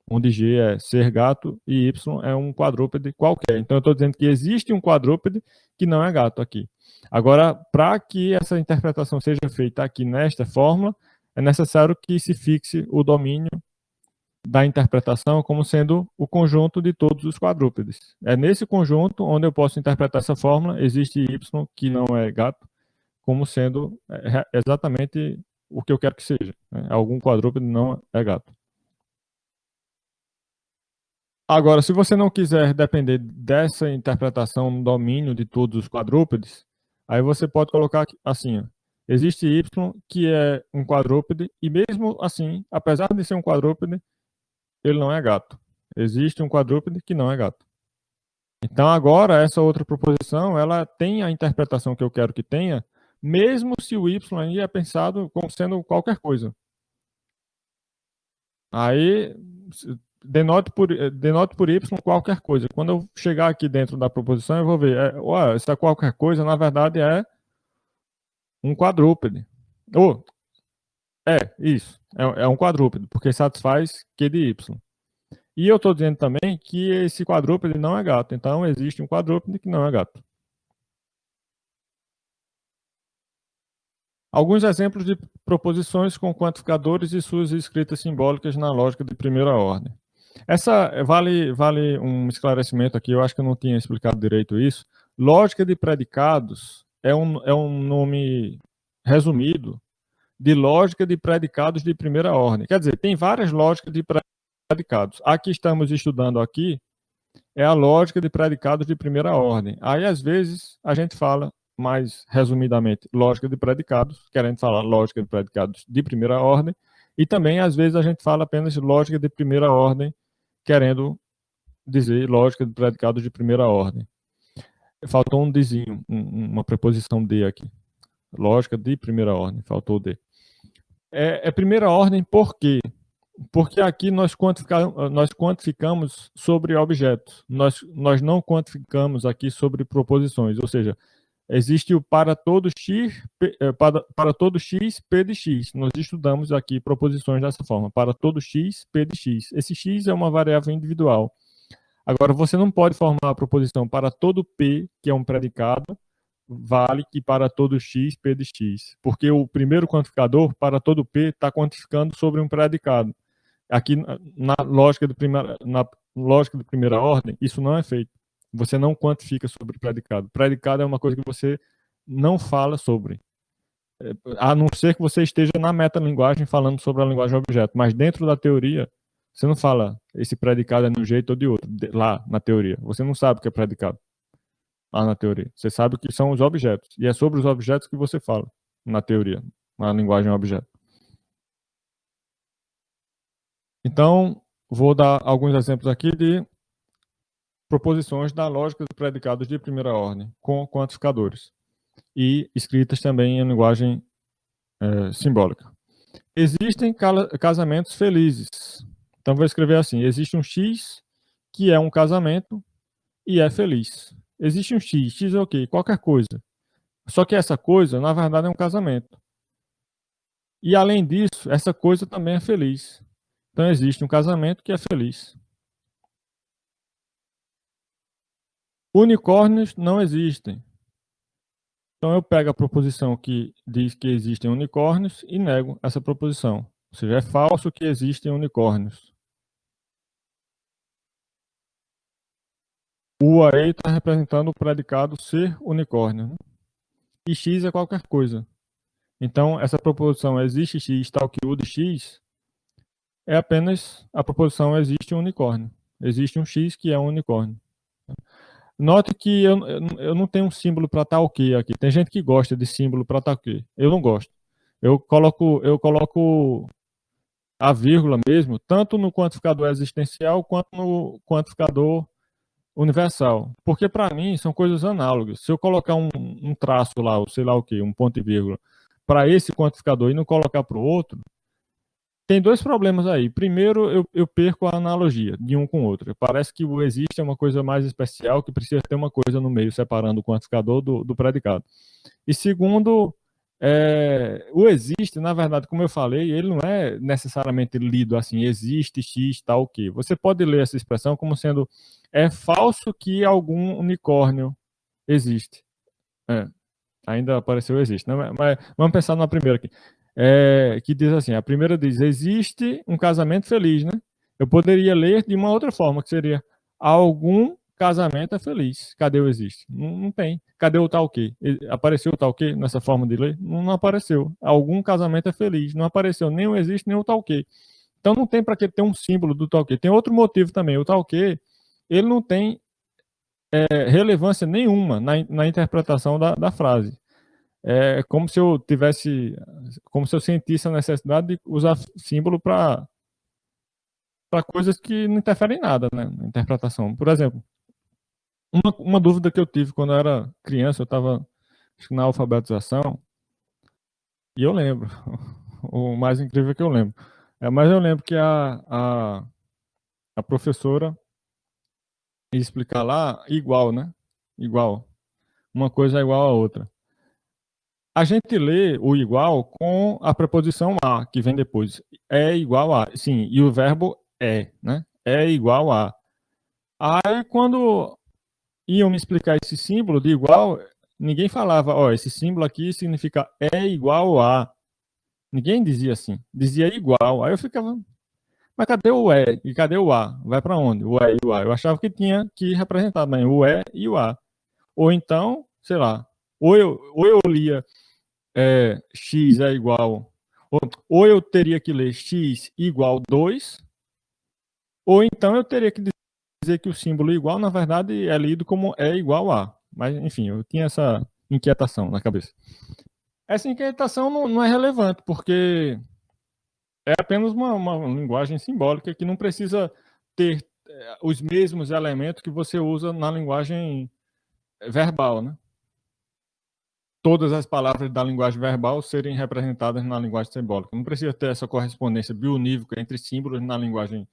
onde g é ser gato e y é um quadrúpede qualquer. Então, eu estou dizendo que existe um quadrúpede que não é gato aqui. Agora, para que essa interpretação seja feita aqui nesta fórmula, é necessário que se fixe o domínio da interpretação como sendo o conjunto de todos os quadrúpedes. É nesse conjunto onde eu posso interpretar essa fórmula, existe y que não é gato, como sendo exatamente o que eu quero que seja. Né? Algum quadrúpede não é gato. Agora, se você não quiser depender dessa interpretação no domínio de todos os quadrúpedes, aí você pode colocar assim, ó, existe y que é um quadrúpede, e mesmo assim, apesar de ser um quadrúpede, ele não é gato. Existe um quadrúpede que não é gato. Então, agora, essa outra proposição, ela tem a interpretação que eu quero que tenha, mesmo se o y aí é pensado como sendo qualquer coisa. Aí, denote por y qualquer coisa. Quando eu chegar aqui dentro da proposição, eu vou ver, essa qualquer coisa, na verdade, é um quadrúpede. Isso, é um quadrúpede, porque satisfaz Q de y. E eu estou dizendo também que esse quadrúpede não é gato. Então, existe um quadrúpede que não é gato. Alguns exemplos de proposições com quantificadores e suas escritas simbólicas na lógica de primeira ordem. Essa vale um esclarecimento aqui, eu acho que eu não tinha explicado direito isso. Lógica de predicados é um nome resumido de lógica de predicados de primeira ordem. Quer dizer, tem várias lógicas de predicados. A que estamos estudando aqui é a lógica de predicados de primeira ordem. Aí, às vezes, a gente fala mais resumidamente lógica de predicados, querendo falar lógica de predicados de primeira ordem, e também, às vezes, a gente fala apenas lógica de primeira ordem, querendo dizer lógica de predicados de primeira ordem. Faltou um dezinho, uma preposição de aqui. Lógica de primeira ordem, faltou o de. É primeira ordem por quê? Porque aqui nós quantificamos sobre objetos. Nós não quantificamos aqui sobre proposições, ou seja, existe o para todo x, para todo x, p de x. Nós estudamos aqui proposições dessa forma, para todo x, p de x. Esse x é uma variável individual. Agora, você não pode formar a proposição para todo p, que é um predicado, vale que para todo x, p de x. Porque o primeiro quantificador, para todo p, está quantificando sobre um predicado. Aqui, na lógica de primeira ordem, isso não é feito. Você não quantifica sobre predicado. Predicado é uma coisa que você não fala sobre. A não ser que você esteja na metalinguagem falando sobre a linguagem objeto. Mas dentro da teoria, você não fala esse predicado é de um jeito ou de outro, lá na teoria. Você não sabe o que é predicado lá na teoria. Você sabe o que são os objetos. E é sobre os objetos que você fala na teoria, na linguagem objeto. Então, vou dar alguns exemplos aqui de proposições da lógica de predicados de primeira ordem, com quantificadores, e escritas também em linguagem simbólica. Existem casamentos felizes. Então, vou escrever assim, existe um X que é um casamento e é feliz. Existe um X, X é o quê? Qualquer coisa. Só que essa coisa, na verdade, é um casamento. E, além disso, essa coisa também é feliz. Então, existe um casamento que é feliz. Unicórnios não existem. Então, eu pego a proposição que diz que existem unicórnios e nego essa proposição. Ou seja, é falso que existem unicórnios. O aí está representando o predicado ser unicórnio. Né? E x é qualquer coisa. Então, essa proposição existe x tal que u de x é apenas a proposição existe um unicórnio. Existe um x que é um unicórnio. Note que eu não tenho um símbolo para tal que aqui. Tem gente que gosta de símbolo para tal que. Eu não gosto. Eu coloco a vírgula mesmo, tanto no quantificador existencial quanto no quantificador universal. Porque para mim são coisas análogas. Se eu colocar um traço lá, ou sei lá o que, um ponto e vírgula, para esse quantificador e não colocar para o outro, tem dois problemas aí. Primeiro, eu perco a analogia de um com o outro. Parece que o existe é uma coisa mais especial, que precisa ter uma coisa no meio, separando o quantificador do predicado. E segundo, o existe, na verdade, como eu falei, ele não é necessariamente lido assim, existe X tal que. Você pode ler essa expressão como sendo é falso que algum unicórnio existe. É, ainda apareceu existe, né? Mas vamos pensar na primeira aqui. Que diz assim, a primeira diz, existe um casamento feliz, né? Eu poderia ler de uma outra forma, que seria algum casamento é feliz. Cadê o existe? Não, não tem. Cadê o tal que? Apareceu o tal que nessa forma de ler? Não, não apareceu. Algum casamento é feliz. Não apareceu nem o existe, nem o tal que. Então não tem para que ter um símbolo do tal que. Tem outro motivo também. O tal que, ele não tem relevância nenhuma na interpretação da frase. É como se eu tivesse, como se eu sentisse a necessidade de usar símbolo para coisas que não interferem em nada, né, na interpretação. Por exemplo, uma dúvida que eu tive quando eu era criança, eu estava na alfabetização, e eu lembro, o mais incrível é que eu lembro. Mas eu lembro que a professora ia explicar lá igual, né? Igual. Uma coisa é igual a outra. A gente lê o igual com a preposição a, que vem depois. É igual a. Sim, e o verbo é, né? É igual a. Aí, quando iam me explicar esse símbolo de igual, ninguém falava, ó, esse símbolo aqui significa é igual a. Ninguém dizia assim. Dizia igual. Aí eu ficava, mas cadê o é e cadê o a? Vai para onde? O é e o a. Eu achava que tinha que representar bem o é e o a. Ou então, sei lá, ou eu lia x é igual. Ou eu teria que ler x igual 2, ou então eu teria que dizer que o símbolo igual, na verdade, é lido como é igual a. Mas, enfim, eu tinha essa inquietação na cabeça. Essa inquietação não é relevante, porque é apenas uma linguagem simbólica que não precisa ter os mesmos elementos que você usa na linguagem verbal, né? Todas as palavras da linguagem verbal serem representadas na linguagem simbólica. Não precisa ter essa correspondência bionívoca entre símbolos na linguagem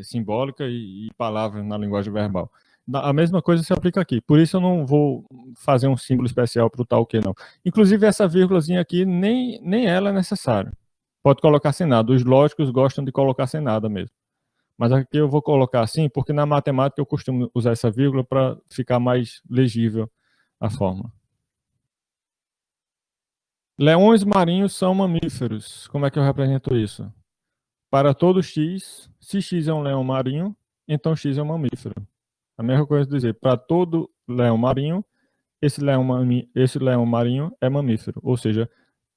simbólica e palavras na linguagem verbal. A mesma coisa se aplica aqui. Por isso eu não vou fazer um símbolo especial para o tal que não. Inclusive essa vírgulazinha aqui, nem ela é necessária. Pode colocar sem nada. Os lógicos gostam de colocar sem nada mesmo. Mas aqui eu vou colocar assim, porque na matemática eu costumo usar essa vírgula para ficar mais legível a forma. Leões marinhos são mamíferos. Como é que eu represento isso? Para todo x, se x é um leão marinho, então x é um mamífero. A mesma coisa dizer, para todo leão marinho, esse leão marinho é mamífero. Ou seja,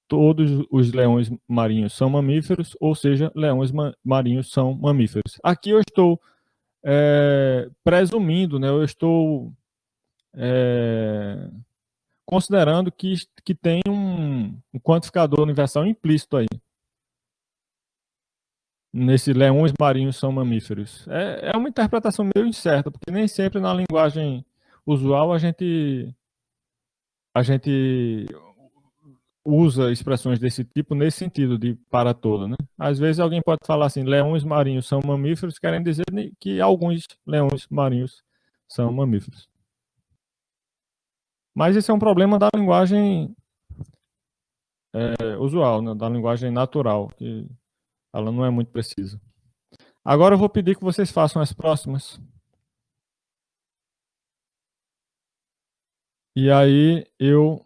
todos os leões marinhos são mamíferos, ou seja, leões marinhos são mamíferos. Aqui eu estou presumindo, né? Eu estou considerando que tem um quantificador universal implícito aí. Nesse leões marinhos são mamíferos. É uma interpretação meio incerta, porque nem sempre na linguagem usual a gente usa expressões desse tipo nesse sentido de para todo, né? Às vezes alguém pode falar assim, leões marinhos são mamíferos, querem dizer que alguns leões marinhos são mamíferos. Mas esse é um problema da linguagem usual, né? Da linguagem natural, que ela não é muito precisa. Agora eu vou pedir que vocês façam as próximas. E aí eu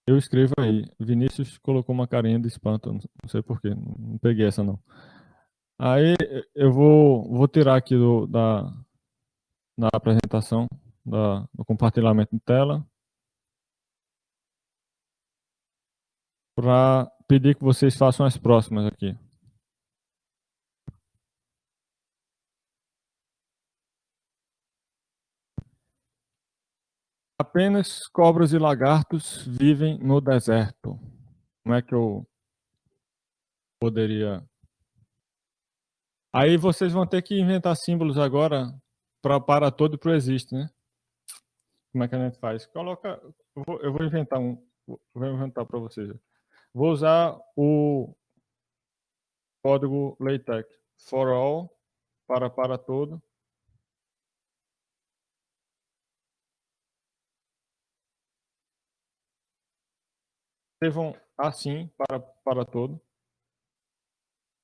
escrevo aí. Vinícius colocou uma carinha de espanto, não sei porquê, não peguei essa não. Aí eu vou tirar aqui da apresentação, do compartilhamento de tela, para pedir que vocês façam as próximas aqui. Apenas cobras e lagartos vivem no deserto. Como é que eu poderia. Aí vocês vão ter que inventar símbolos agora para todo e para o existe, né? Como é que a gente faz? Coloca. Eu vou inventar um. Vou inventar para vocês. Vou usar código LaTeX. For all, para todo. Escrevam assim para todo.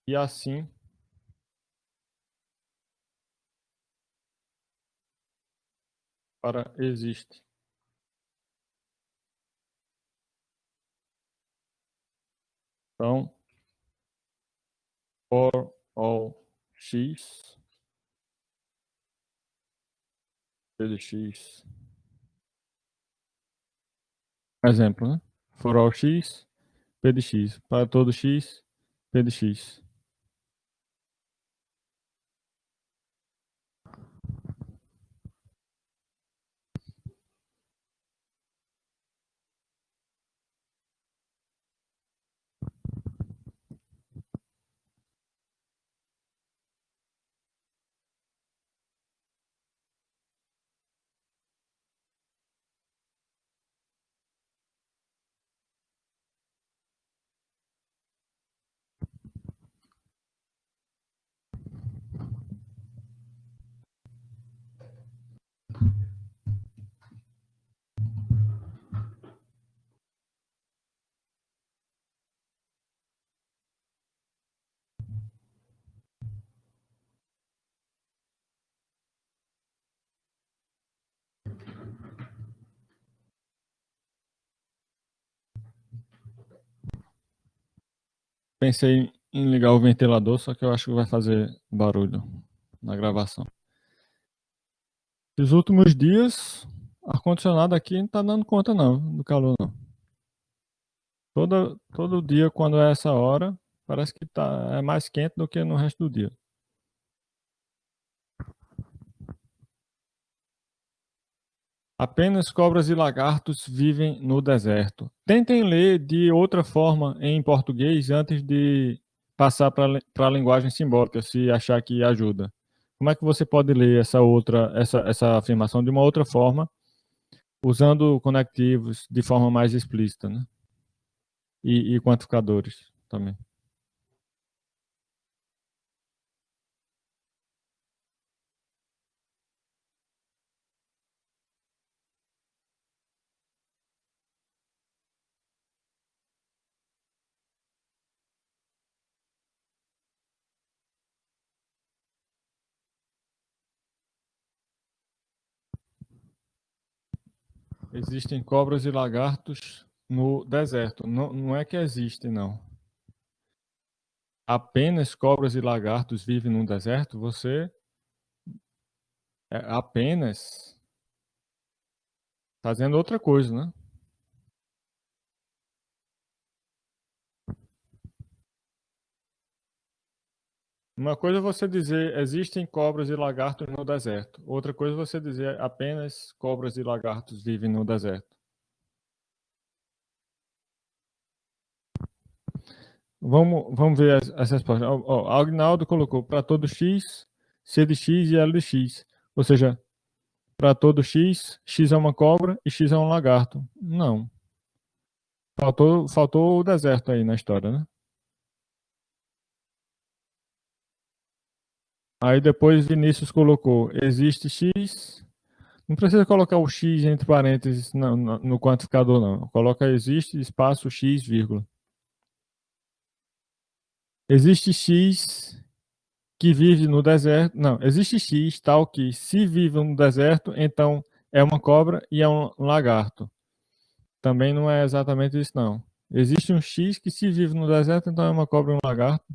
E assim para existe. Então, for all x, p de x. Exemplo, né? For all x, p de x. Para todo x, p de x. Pensei em ligar o ventilador, só que eu acho que vai fazer barulho na gravação. Nos últimos dias, ar-condicionado aqui não tá dando conta não, do calor não. Todo dia, quando é essa hora, parece que é mais quente do que no resto do dia. Apenas cobras e lagartos vivem no deserto. Tentem ler de outra forma em português antes de passar para a linguagem simbólica, se achar que ajuda. Como é que você pode ler essa afirmação de uma outra forma, usando conectivos de forma mais explícita, né? E quantificadores também. Existem cobras e lagartos no deserto. Não, não é que existem, não. Apenas cobras e lagartos vivem no deserto? Você apenas fazendo outra coisa, né? Uma coisa é você dizer existem cobras e lagartos no deserto. Outra coisa é você dizer apenas cobras e lagartos vivem no deserto. Vamos ver as respostas. Ó, Agnaldo colocou para todo x, c de x e l de x. Ou seja, para todo x, x é uma cobra e x é um lagarto. Não. Faltou o deserto aí na história, né? Aí depois Vinícius colocou existe x. Não precisa colocar o x entre parênteses no quantificador, não. Coloca existe espaço x, vírgula. Existe x que vive no deserto. Não, existe x tal que se vive no deserto, então é uma cobra e é um lagarto. Também não é exatamente isso, não. Existe um x que se vive no deserto, então é uma cobra e um lagarto.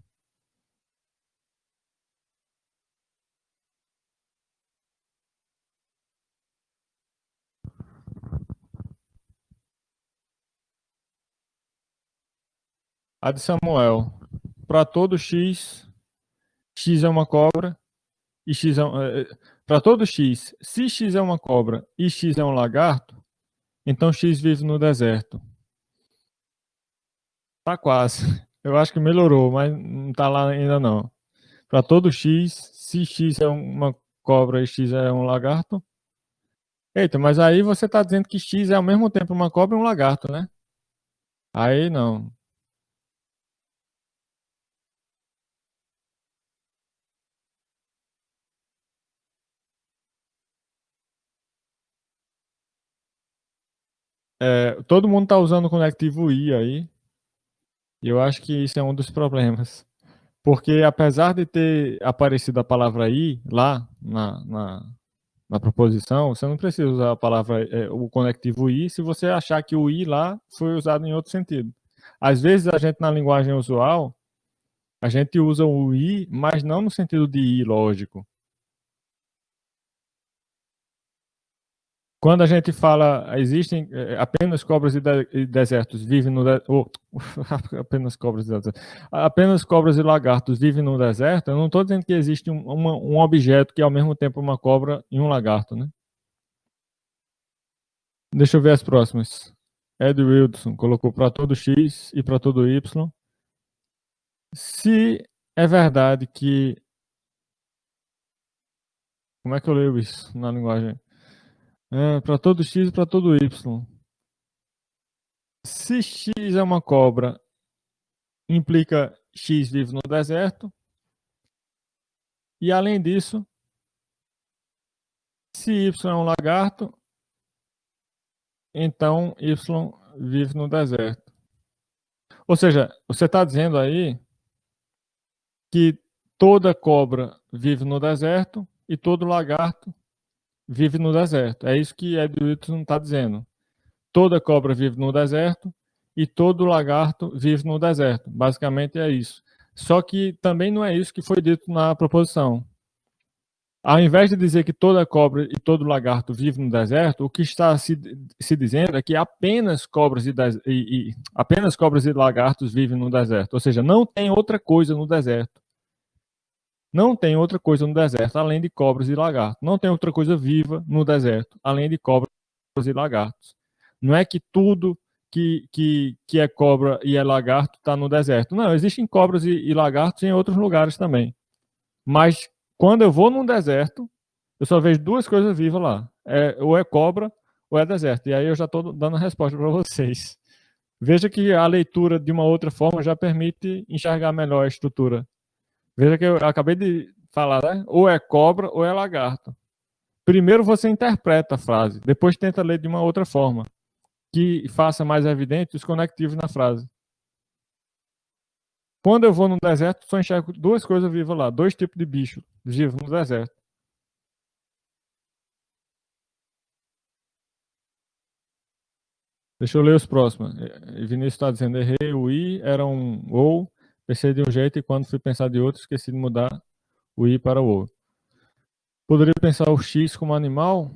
A de Samuel. Para todo x, x é uma cobra e x é para todo x, se x é uma cobra e x é um lagarto, então x vive no deserto. Tá quase. Eu acho que melhorou, mas não tá lá ainda não. Para todo x, se x é uma cobra e x é um lagarto. Eita, mas aí você tá dizendo que x é ao mesmo tempo uma cobra e um lagarto, né? Aí não. todo mundo está usando o conectivo I aí, e eu acho que isso é um dos problemas. Porque apesar de ter aparecido a palavra I lá na proposição, você não precisa usar a palavra, o conectivo I, se você achar que o I lá foi usado em outro sentido. Às vezes a gente, na linguagem usual, a gente usa o I, mas não no sentido de I, lógico. Quando a gente fala, existem apenas cobras e desertos vivem no apenas cobras e desertos. Apenas cobras e lagartos vivem no deserto, eu não estou dizendo que existe um objeto que é ao mesmo tempo uma cobra e um lagarto, né? Deixa eu ver as próximas. Ed Wilson colocou para todo X e para todo Y. Se é verdade que. Como é que eu leio isso na linguagem? Para todo X e para todo Y. Se X é uma cobra, implica X vive no deserto. E além disso, se Y é um lagarto, então Y vive no deserto. Ou seja, você está dizendo aí que toda cobra vive no deserto e todo lagarto vive no deserto. É isso que Ed Wilson está dizendo. Toda cobra vive no deserto e todo lagarto vive no deserto. Basicamente é isso. Só que também não é isso que foi dito na proposição. Ao invés de dizer que toda cobra e todo lagarto vive no deserto, o que está se dizendo é que apenas cobras e lagartos vivem no deserto. Ou seja, não tem outra coisa no deserto. Não tem outra coisa no deserto além de cobras e lagartos. Não tem outra coisa viva no deserto além de cobras e lagartos. Não é que tudo que é cobra e é lagarto está no deserto. Não, existem cobras e lagartos em outros lugares também. Mas quando eu vou num deserto, eu só vejo duas coisas vivas lá. Ou é cobra ou é deserto. E aí eu já estou dando a resposta para vocês. Veja que a leitura de uma outra forma já permite enxergar melhor a estrutura. Veja que eu acabei de falar, né? Ou é cobra ou é lagarto. Primeiro você interpreta a frase, depois tenta ler de uma outra forma, que faça mais evidente os conectivos na frase. Quando eu vou no deserto, só enxergo duas coisas vivas lá, dois tipos de bicho vivos no deserto. Deixa eu ler os próximos. Vinícius está dizendo, errei, o I era um ou, pensei de um jeito e quando fui pensar de outro, esqueci de mudar o I para o ou. Poderia pensar o X como animal?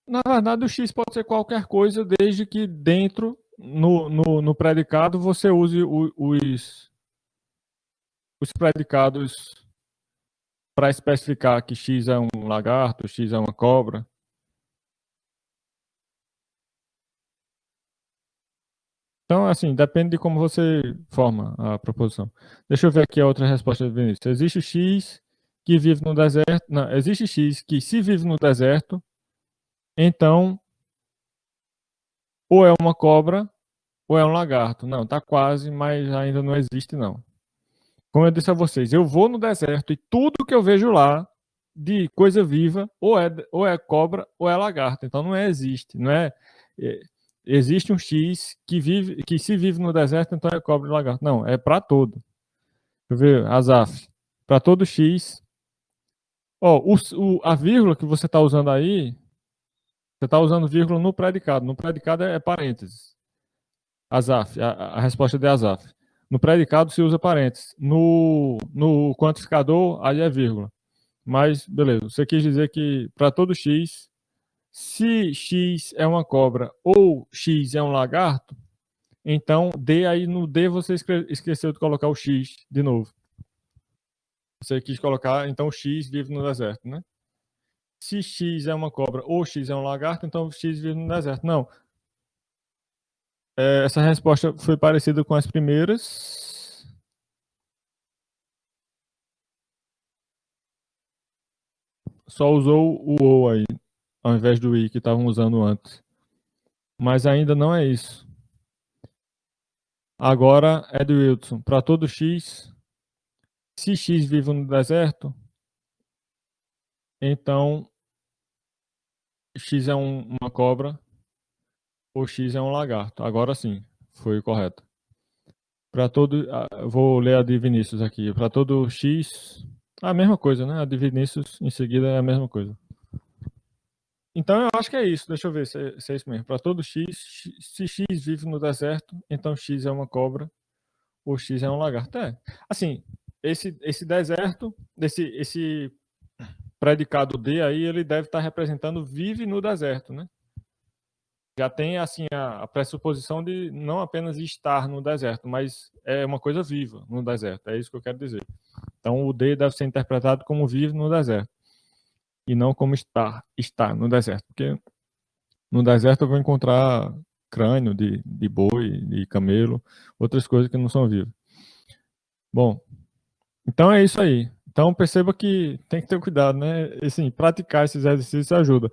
Na verdade, o X pode ser qualquer coisa, desde que dentro, no predicado, você use os predicados para especificar que X é um lagarto, X é uma cobra. Então, assim, depende de como você forma a proposição. Deixa eu ver aqui a outra resposta do Vinícius. Existe X que vive no deserto. Não, existe X que se vive no deserto, então ou é uma cobra ou é um lagarto. Não, tá quase, mas ainda não existe, não. Como eu disse a vocês, eu vou no deserto e tudo que eu vejo lá de coisa viva ou é cobra ou é lagarto. Então não existe, não é, é existe um X que se vive no deserto, então é cobra e lagarto. Não, é para todo. Deixa eu ver, Azaf. Para todo X. Ó, a vírgula que você está usando aí, você está usando vírgula no predicado. No predicado é parênteses. Azaf, a resposta de Azaf. No predicado se usa parênteses. No quantificador, aí é vírgula. Mas, beleza. Você quis dizer que para todo X, se X é uma cobra ou X é um lagarto, então D aí no D você esqueceu de colocar o X de novo. Você quis colocar, então X vive no deserto, né? Se X é uma cobra ou X é um lagarto, então X vive no deserto. Não. Essa resposta foi parecida com as primeiras. Só usou o ou aí, ao invés do i que estavam usando antes. Mas ainda não é isso. Agora é do Wilson. Para todo x, se x vive no deserto, então X é uma cobra ou X é um lagarto. Agora sim, foi correto. Para todo, vou ler a de Vinícius aqui. Para todo X, a mesma coisa, né? A de Vinícius em seguida é a mesma coisa. Então eu acho que é isso. Deixa eu ver se é isso mesmo. Para todo se X vive no deserto, então X é uma cobra ou X é um lagarto. É. Assim, esse deserto, esse predicado D aí, ele deve estar representando vive no deserto, né? Já tem assim a pressuposição de não apenas estar no deserto, mas é uma coisa viva no deserto. É isso que eu quero dizer. Então o D deve ser interpretado como vive no deserto e não como estar no deserto, porque no deserto eu vou encontrar crânio de boi, de camelo, outras coisas que não são vivas. Bom, então é isso aí. Então perceba que tem que ter cuidado, né? E, assim, praticar esses exercícios ajuda.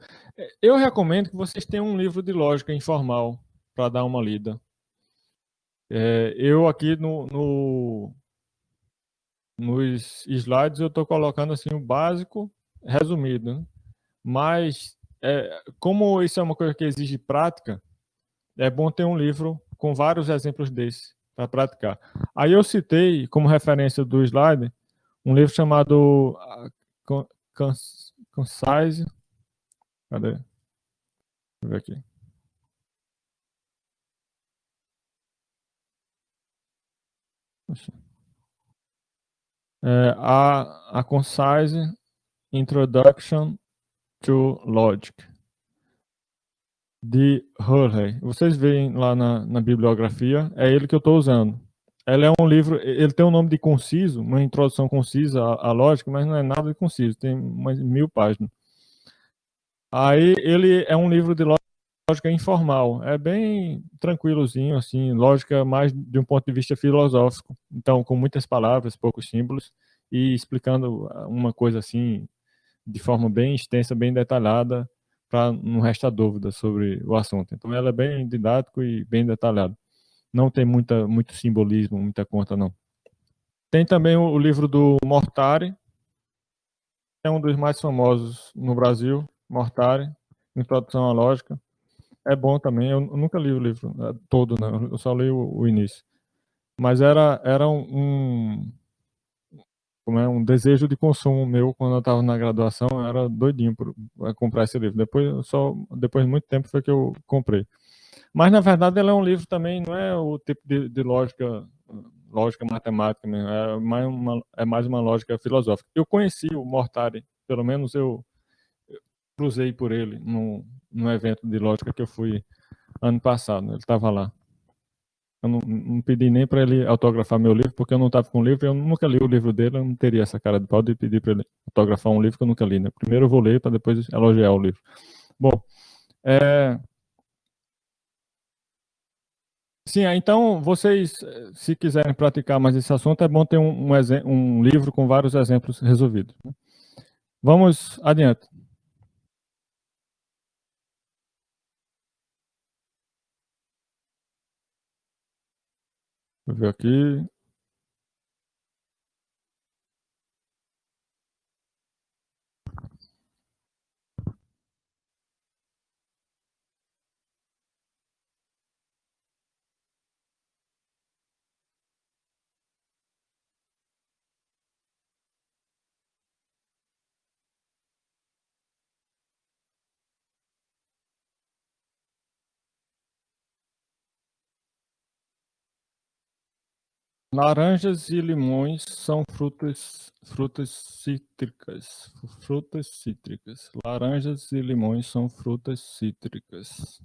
Eu recomendo que vocês tenham um livro de lógica informal para dar uma lida. Eu aqui nos slides eu estou colocando assim o básico resumido, né? Mas como isso é uma coisa que exige prática, é bom ter um livro com vários exemplos desse para praticar. Aí eu citei como referência do slide um livro chamado Concise. Cadê? Deixa eu ver aqui. A Concise Introduction to Logic, de Hurley. Vocês veem lá na bibliografia, é ele que eu estou usando. Ele é um livro, ele tem um nome de conciso, uma introdução concisa à lógica, mas não é nada de conciso, tem umas 1000 páginas. Aí ele é um livro de lógica informal, é bem tranquilozinho, assim, lógica mais de um ponto de vista filosófico. Então, com muitas palavras, poucos símbolos, e explicando uma coisa assim, de forma bem extensa, bem detalhada, para não restar dúvida sobre o assunto. Então, ela é bem didático e bem detalhado. Não tem muito simbolismo, muita conta, não. Tem também o livro do Mortari, é um dos mais famosos no Brasil, Mortari, Introdução à Lógica. É bom também, eu nunca li o livro todo, né? Eu só li o início. Mas era como é, um desejo de consumo meu quando eu estava na graduação, eu era doidinho por comprar esse livro. Depois de muito tempo foi que eu comprei. Mas na verdade ele é um livro também, não é o tipo de lógica matemática mesmo, é mais uma lógica filosófica. Eu conheci o Mortari, pelo menos eu cruzei por ele num evento de lógica que eu fui ano passado, ele estava lá. Eu não pedi nem para ele autografar meu livro, porque eu não estava com o livro, eu nunca li o livro dele, eu não teria essa cara de pau de pedir para ele autografar um livro que eu nunca li, né? Primeiro eu vou ler para depois elogiar o livro. Bom, sim, então vocês, se quiserem praticar mais esse assunto, é bom ter um livro com vários exemplos resolvidos. Vamos adiante. Vou ver aqui. Laranjas e limões são frutas cítricas. Frutas cítricas. Laranjas e limões são frutas cítricas.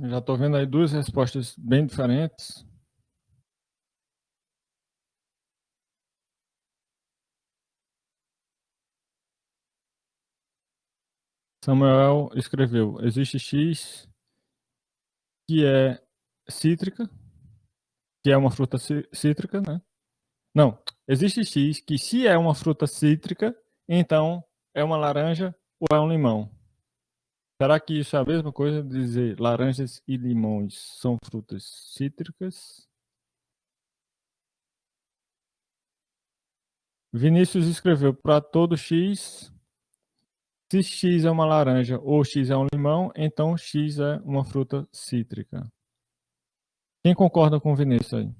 Eu já estou vendo aí duas respostas bem diferentes. Samuel escreveu: existe X que é cítrica, que é uma fruta cítrica, né? Não, existe X que se é uma fruta cítrica, então é uma laranja ou é um limão. Será que isso é a mesma coisa de dizer laranjas e limões são frutas cítricas? Vinícius escreveu: para todo X, se X é uma laranja ou X é um limão, então X é uma fruta cítrica. Quem concorda com o Vinícius aí?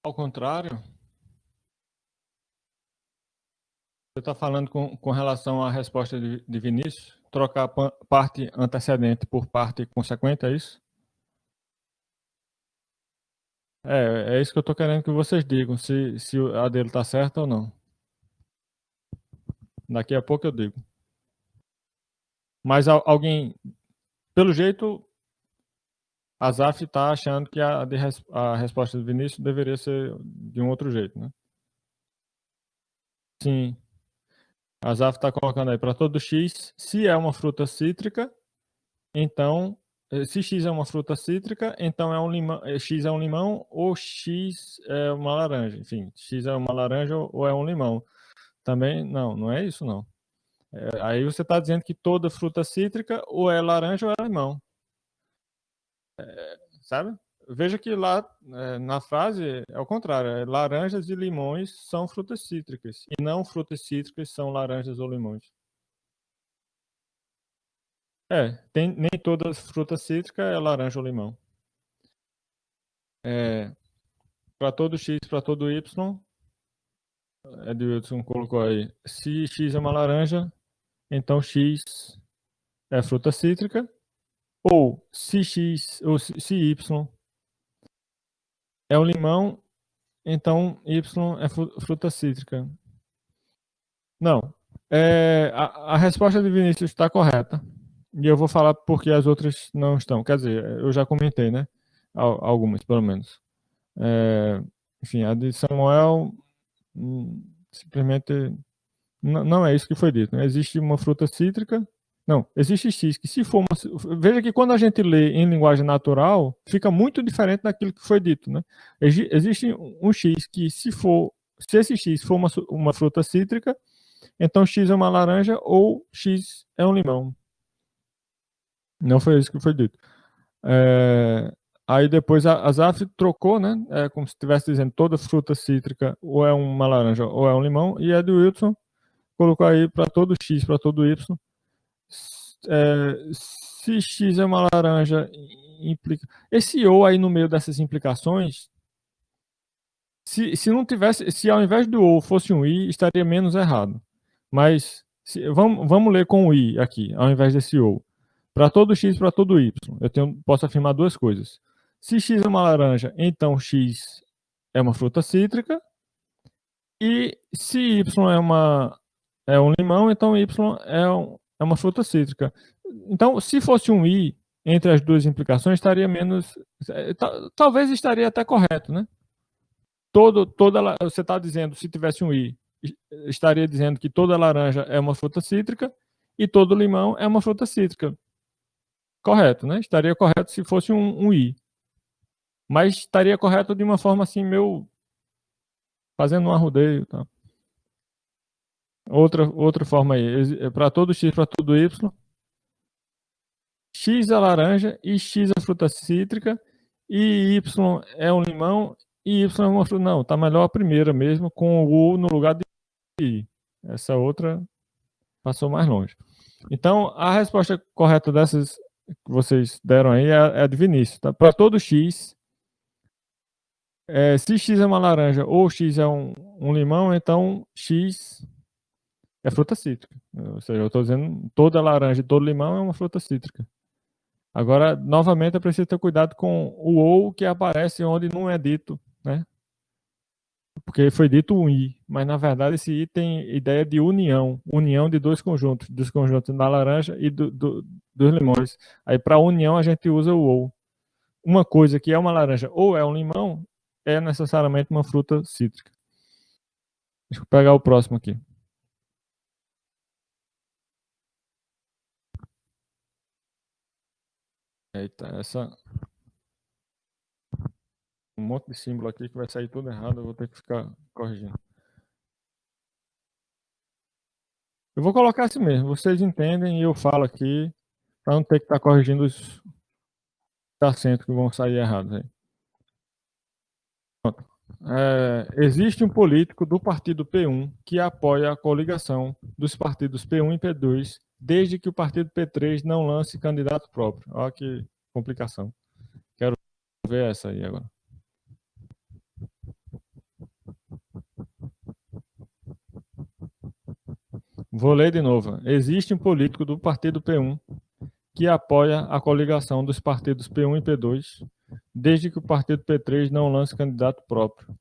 Ao contrário, você está falando com relação à resposta de Vinícius, trocar parte antecedente por parte consequente, é isso? É isso que eu estou querendo que vocês digam, se a dele está certa ou não. Daqui a pouco eu digo. Mas alguém, pelo jeito, a Zaf está achando que a resposta do Vinícius deveria ser de um outro jeito, né? Sim, a Zaf está colocando aí para todo X, se é uma fruta cítrica, então, se X é uma fruta cítrica, então é um limão, X é um limão ou X é uma laranja. Enfim, X é uma laranja ou é um limão. Também, não é isso não. Aí você está dizendo que toda fruta cítrica ou é laranja ou é limão, sabe? Veja que lá na frase é o contrário, laranjas e limões são frutas cítricas e não frutas cítricas são laranjas ou limões. Nem toda fruta cítrica é laranja ou limão. Para todo X, para todo Y, Edilson colocou aí, se X é uma laranja, então X é fruta cítrica, ou se X, ou se Y é um limão, então Y é fruta cítrica. Não. A resposta de Vinícius está correta. E eu vou falar porque as outras não estão. Quer dizer, eu já comentei, né? Algumas, pelo menos. Enfim, a de Samuel simplesmente não é isso que foi dito. Né? Existe uma fruta cítrica. Não, existe X que se for uma. Veja que quando a gente lê em linguagem natural, fica muito diferente daquilo que foi dito. Né? Existe um X que, se esse X for uma fruta cítrica, então X é uma laranja ou X é um limão. Não foi isso que foi dito. Aí depois a Zaf trocou, né? Como se estivesse dizendo toda fruta cítrica ou é uma laranja ou é um limão. E a do Wilson colocou aí para todo X, para todo Y. Se X é uma laranja, implica. Esse ou aí no meio dessas implicações, se não tivesse, se ao invés do ou fosse um i, estaria menos errado. Mas vamos ler com o i aqui, ao invés desse ou. Para todo x, para todo y, posso afirmar duas coisas. Se x é uma laranja, então x é uma fruta cítrica. E se y é um limão, então y é uma fruta cítrica. Então, se fosse um i entre as duas implicações, estaria menos. Talvez estaria até correto, né? Você está dizendo, se tivesse um i, estaria dizendo que toda laranja é uma fruta cítrica e todo limão é uma fruta cítrica. Correto, né? Estaria correto se fosse um i. Mas estaria correto de uma forma assim, meio fazendo um arrudeio. Tá? Outra forma aí, para todo x, para todo y, X é a laranja e X é a fruta cítrica e Y é um limão e Y é uma fruta. Não, tá melhor a primeira mesmo, com o U no lugar de I. Essa outra passou mais longe. Então, a resposta correta dessas que vocês deram aí é a de Vinícius. Tá? Para todo X, se X é uma laranja ou X é um limão, então X é fruta cítrica. Ou seja, eu estou dizendo toda laranja e todo limão é uma fruta cítrica. Agora, novamente, é preciso ter cuidado com o ou que aparece onde não é dito, né? Porque foi dito um i, mas na verdade esse i tem ideia de união, união de dois conjuntos, dos conjuntos da laranja e dos limões. Aí para união a gente usa o ou. Uma coisa que é uma laranja ou é um limão é necessariamente uma fruta cítrica. Deixa eu pegar o próximo aqui. Eita, essa um monte de símbolo aqui que vai sair tudo errado, eu vou ter que ficar corrigindo. Eu vou colocar assim mesmo, vocês entendem e eu falo aqui, para não ter que estar corrigindo os acentos que vão sair errados aí. Existe um político do partido P1 que apoia a coligação dos partidos P1 e P2, desde que o partido P3 não lance candidato próprio. Olha que complicação. Quero ver essa aí agora. Vou ler de novo. Existe um político do partido P1 que apoia a coligação dos partidos P1 e P2, desde que o partido P3 não lance candidato próprio.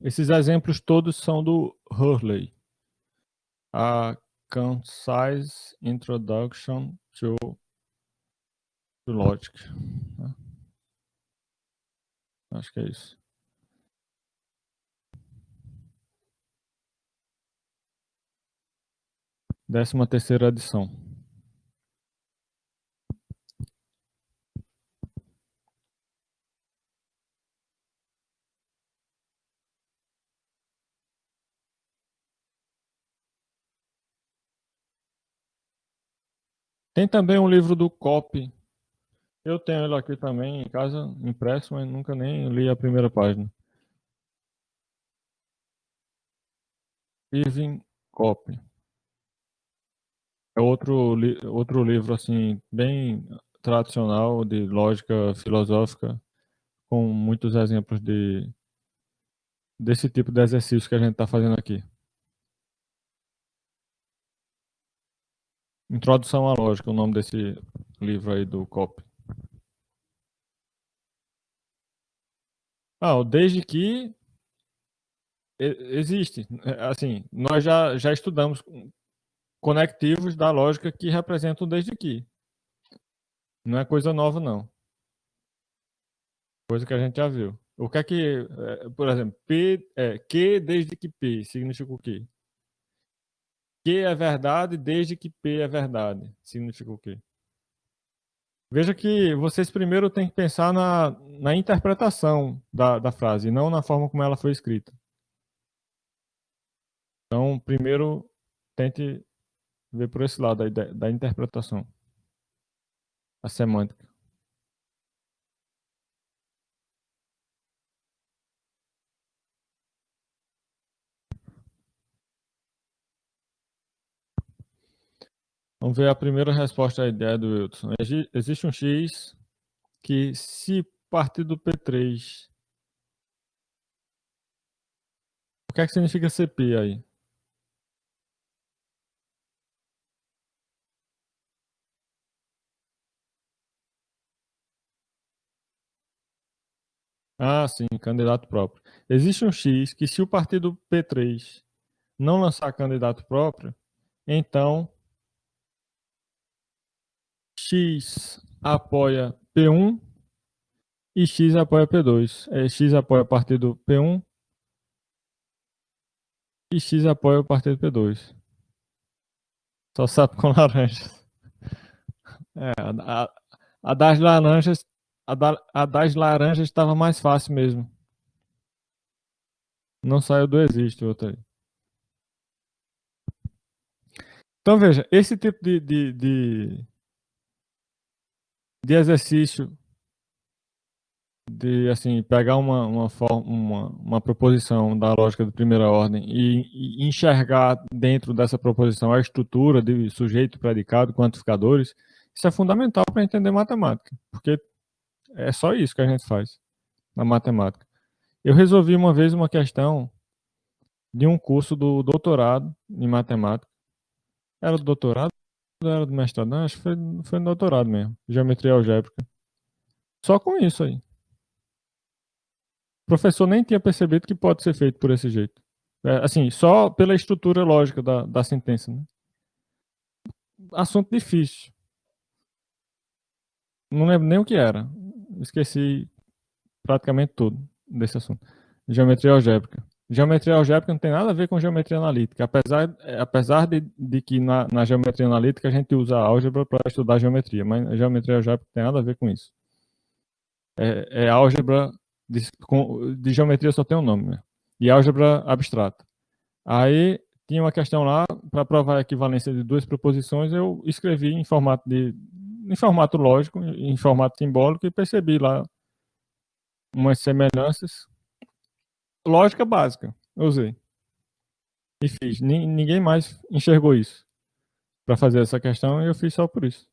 Esses exemplos todos são do Hurley. A Concise Introduction to Logic. Acho que é isso. 13ª edição. Tem também um livro do Copy. Eu tenho ele aqui também em casa, impresso, mas nunca nem li a primeira página. Irving Copy. É outro livro, assim, bem tradicional de lógica filosófica, com muitos exemplos desse tipo de exercício que a gente está fazendo aqui. Introdução à Lógica, o nome desse livro aí do Copy. Desde que existe. Assim, nós já estudamos conectivos da lógica que representam desde que. Não é coisa nova, não. Coisa que a gente já viu. O que é que, por exemplo, que desde que P significa o quê? Que é verdade desde que P é verdade. Significa o quê? Veja que vocês primeiro têm que pensar na interpretação da frase, não na forma como ela foi escrita. Então, primeiro, tente ver por esse lado aí da interpretação, a semântica. Vamos ver a primeira resposta à ideia do Wilson. Existe um X que, se partir do P3, o que é que significa CP aí? Ah, sim, candidato próprio. Existe um X que, se o partido P3 não lançar candidato próprio, então X apoia P1 e X apoia P2. X apoia o partido P1 e X apoia o partido P2. Só sabe com laranjas. É, a das laranjas, a das laranjas estava mais fácil mesmo. Não saiu do existe outra aí. Então veja, esse tipo de exercício de assim pegar uma proposição da lógica de primeira ordem e enxergar dentro dessa proposição a estrutura de sujeito, predicado, quantificadores, isso é fundamental para entender matemática, porque é só isso que a gente faz na matemática. Eu resolvi uma vez uma questão de um curso do doutorado em matemática. Era do doutorado ou era do mestrado? Não, acho que foi no doutorado mesmo, geometria algébrica. Só com isso aí. O professor nem tinha percebido que pode ser feito por esse jeito. Assim, só pela estrutura lógica da sentença. Né? Assunto difícil. Não lembro nem o que era. Esqueci praticamente tudo desse assunto. Geometria algébrica. Geometria algébrica não tem nada a ver com geometria analítica. Apesar de que na geometria analítica a gente usa a álgebra para estudar geometria, mas a geometria algébrica não tem nada a ver com isso. É álgebra de geometria, só tem um nome, né? E álgebra abstrata. Aí tinha uma questão lá, para provar a equivalência de duas proposições, eu escrevi em formato lógico, em formato simbólico, e percebi lá umas semelhanças. Lógica básica, eu usei. E fiz. Ninguém mais enxergou isso para fazer essa questão, e eu fiz só por isso.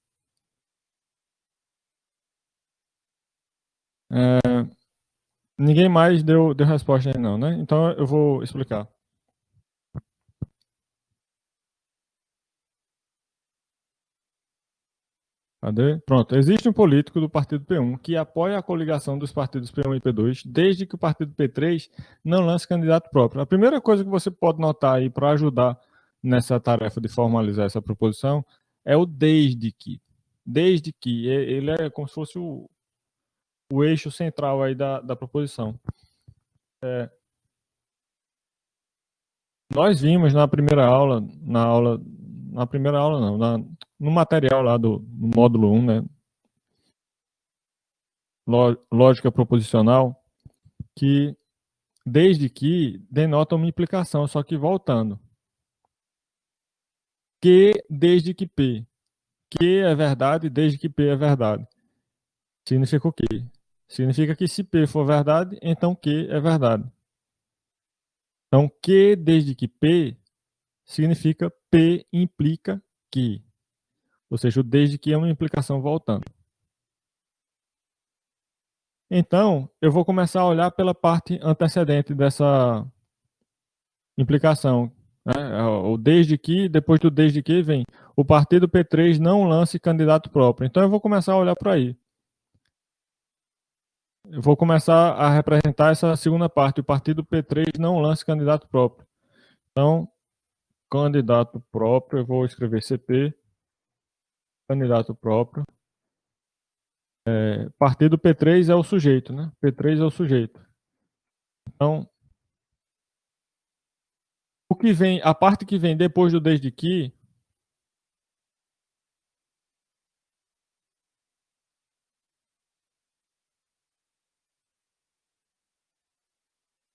Ninguém mais deu resposta aí não, né? Então eu vou explicar. Cadê? Pronto. Existe um político do partido P1 que apoia a coligação dos partidos P1 e P2, desde que o partido P3 não lance candidato próprio. A primeira coisa que você pode notar aí para ajudar nessa tarefa de formalizar essa proposição é o desde que. Desde que. Ele é como se fosse o eixo central aí da proposição. Nós vimos na primeira aula, na primeira aula não, no material lá do módulo 1, né? Lógica proposicional, que desde que denota uma implicação, só que voltando. Que desde que P. Que é verdade desde que P é verdade. Significa o quê? Significa que se P for verdade, então Q é verdade. Então, que desde que P significa P implica que. Ou seja, o desde que é uma implicação voltando. Então, eu vou começar a olhar pela parte antecedente dessa implicação. Né? O desde que, depois do desde que vem o partido P3 não lance candidato próprio. Então, eu vou começar a olhar para aí. Eu vou começar a representar essa segunda parte. O partido P3 não lance candidato próprio. Então, candidato próprio, eu vou escrever CP, candidato próprio. Partido P3 é o sujeito, né? P3 é o sujeito. Então, a parte que vem depois do desde que,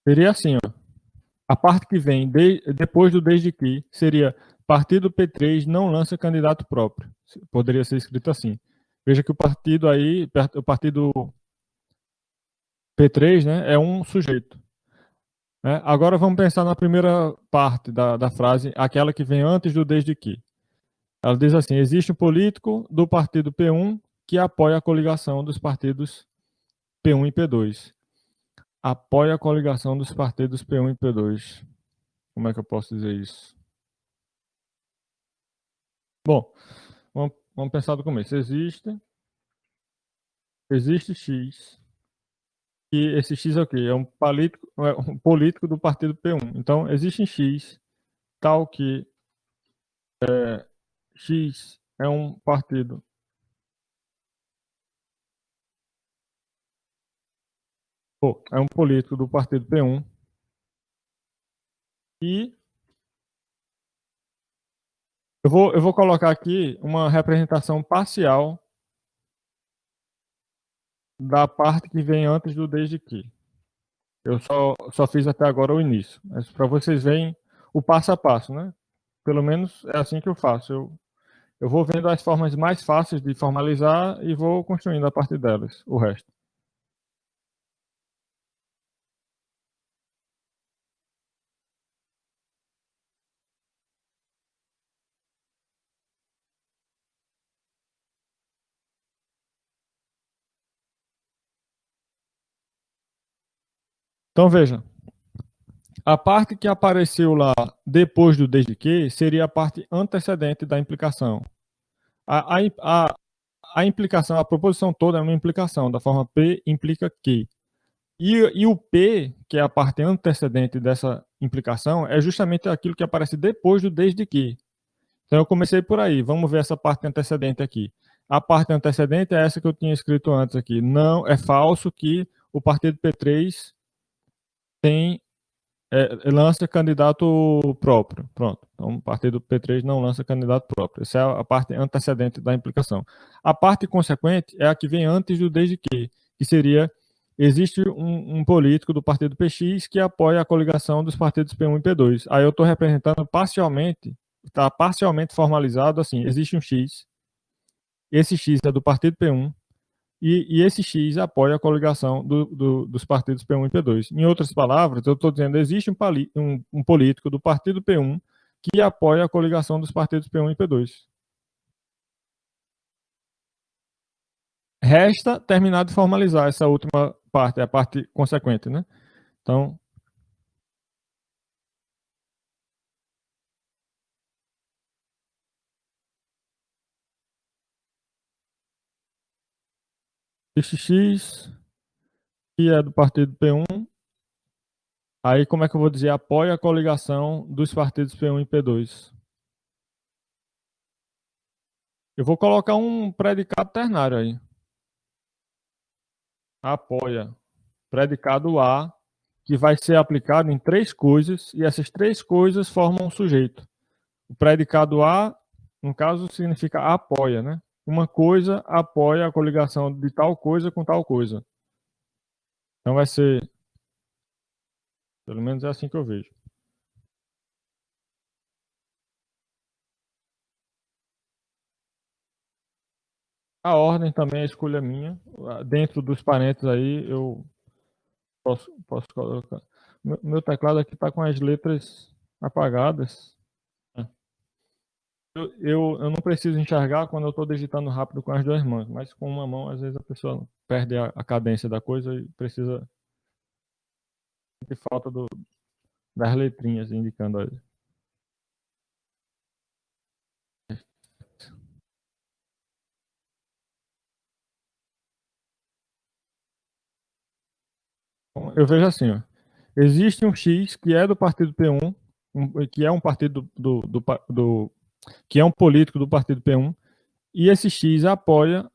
seria assim, ó. A parte que vem depois do desde que seria partido P3 não lança candidato próprio. Poderia ser escrito assim. Veja que o partido aí, o partido P3, né, é um sujeito. Né? Agora vamos pensar na primeira parte da frase, aquela que vem antes do desde que. Ela diz assim: existe um político do partido P1 que apoia a coligação dos partidos P1 e P2. Apoia a coligação dos partidos P1 e P2. Como é que eu posso dizer isso? Bom, vamos pensar do começo. Existe X. E esse X é o quê? É um político do partido P1. Então, existe X, tal que X é um partido. Pô, é um político do partido P1. E eu vou colocar aqui uma representação parcial da parte que vem antes do desde que. Eu só fiz até agora o início. Mas para vocês verem o passo a passo, né? Pelo menos é assim que eu faço. Eu vou vendo as formas mais fáceis de formalizar e vou construindo a partir delas o resto. Então veja, a parte que apareceu lá depois do desde que seria a parte antecedente da implicação. A, a, a, a implicação, a proposição toda é uma implicação, da forma P implica que. E o P, que é a parte antecedente dessa implicação, é justamente aquilo que aparece depois do desde que. Então eu comecei por aí. Vamos ver essa parte antecedente aqui. A parte antecedente é essa que eu tinha escrito antes aqui. Não é falso que o partido P3 tem lança candidato próprio. Pronto. Então, o partido P3 não lança candidato próprio. Essa é a parte antecedente da implicação. A parte consequente é a que vem antes do desde que seria existe um político do partido PX que apoia a coligação dos partidos P1 e P2. Aí eu estou representando parcialmente, está parcialmente formalizado assim, existe um X, esse X é do partido P1, e esse X apoia a coligação dos partidos P1 e P2. Em outras palavras, eu estou dizendo existe um político do partido P1 que apoia a coligação dos partidos P1 e P2. Resta terminar de formalizar essa última parte, a parte consequente, né? Então, este X, que é do partido P1, aí como é que eu vou dizer? Apoia a coligação dos partidos P1 e P2. Eu vou colocar um predicado ternário aí. Apoia. Predicado A, que vai ser aplicado em três coisas, e essas três coisas formam um sujeito. O predicado A, no caso, significa apoia, né? Uma coisa apoia a coligação de tal coisa com tal coisa. Então vai ser, pelo menos é assim que eu vejo. A ordem também, a escolha minha. Dentro dos parênteses aí, eu posso colocar. Meu teclado aqui está com as letras apagadas. Eu não preciso enxergar quando eu estou digitando rápido com as duas mãos, mas com uma mão, às vezes a pessoa perde a cadência da coisa e precisa de falta das letrinhas indicando aí. Então, eu vejo assim, ó, existe um X que é do partido P1, que é um partido que é um político do partido P1, e esse X apoia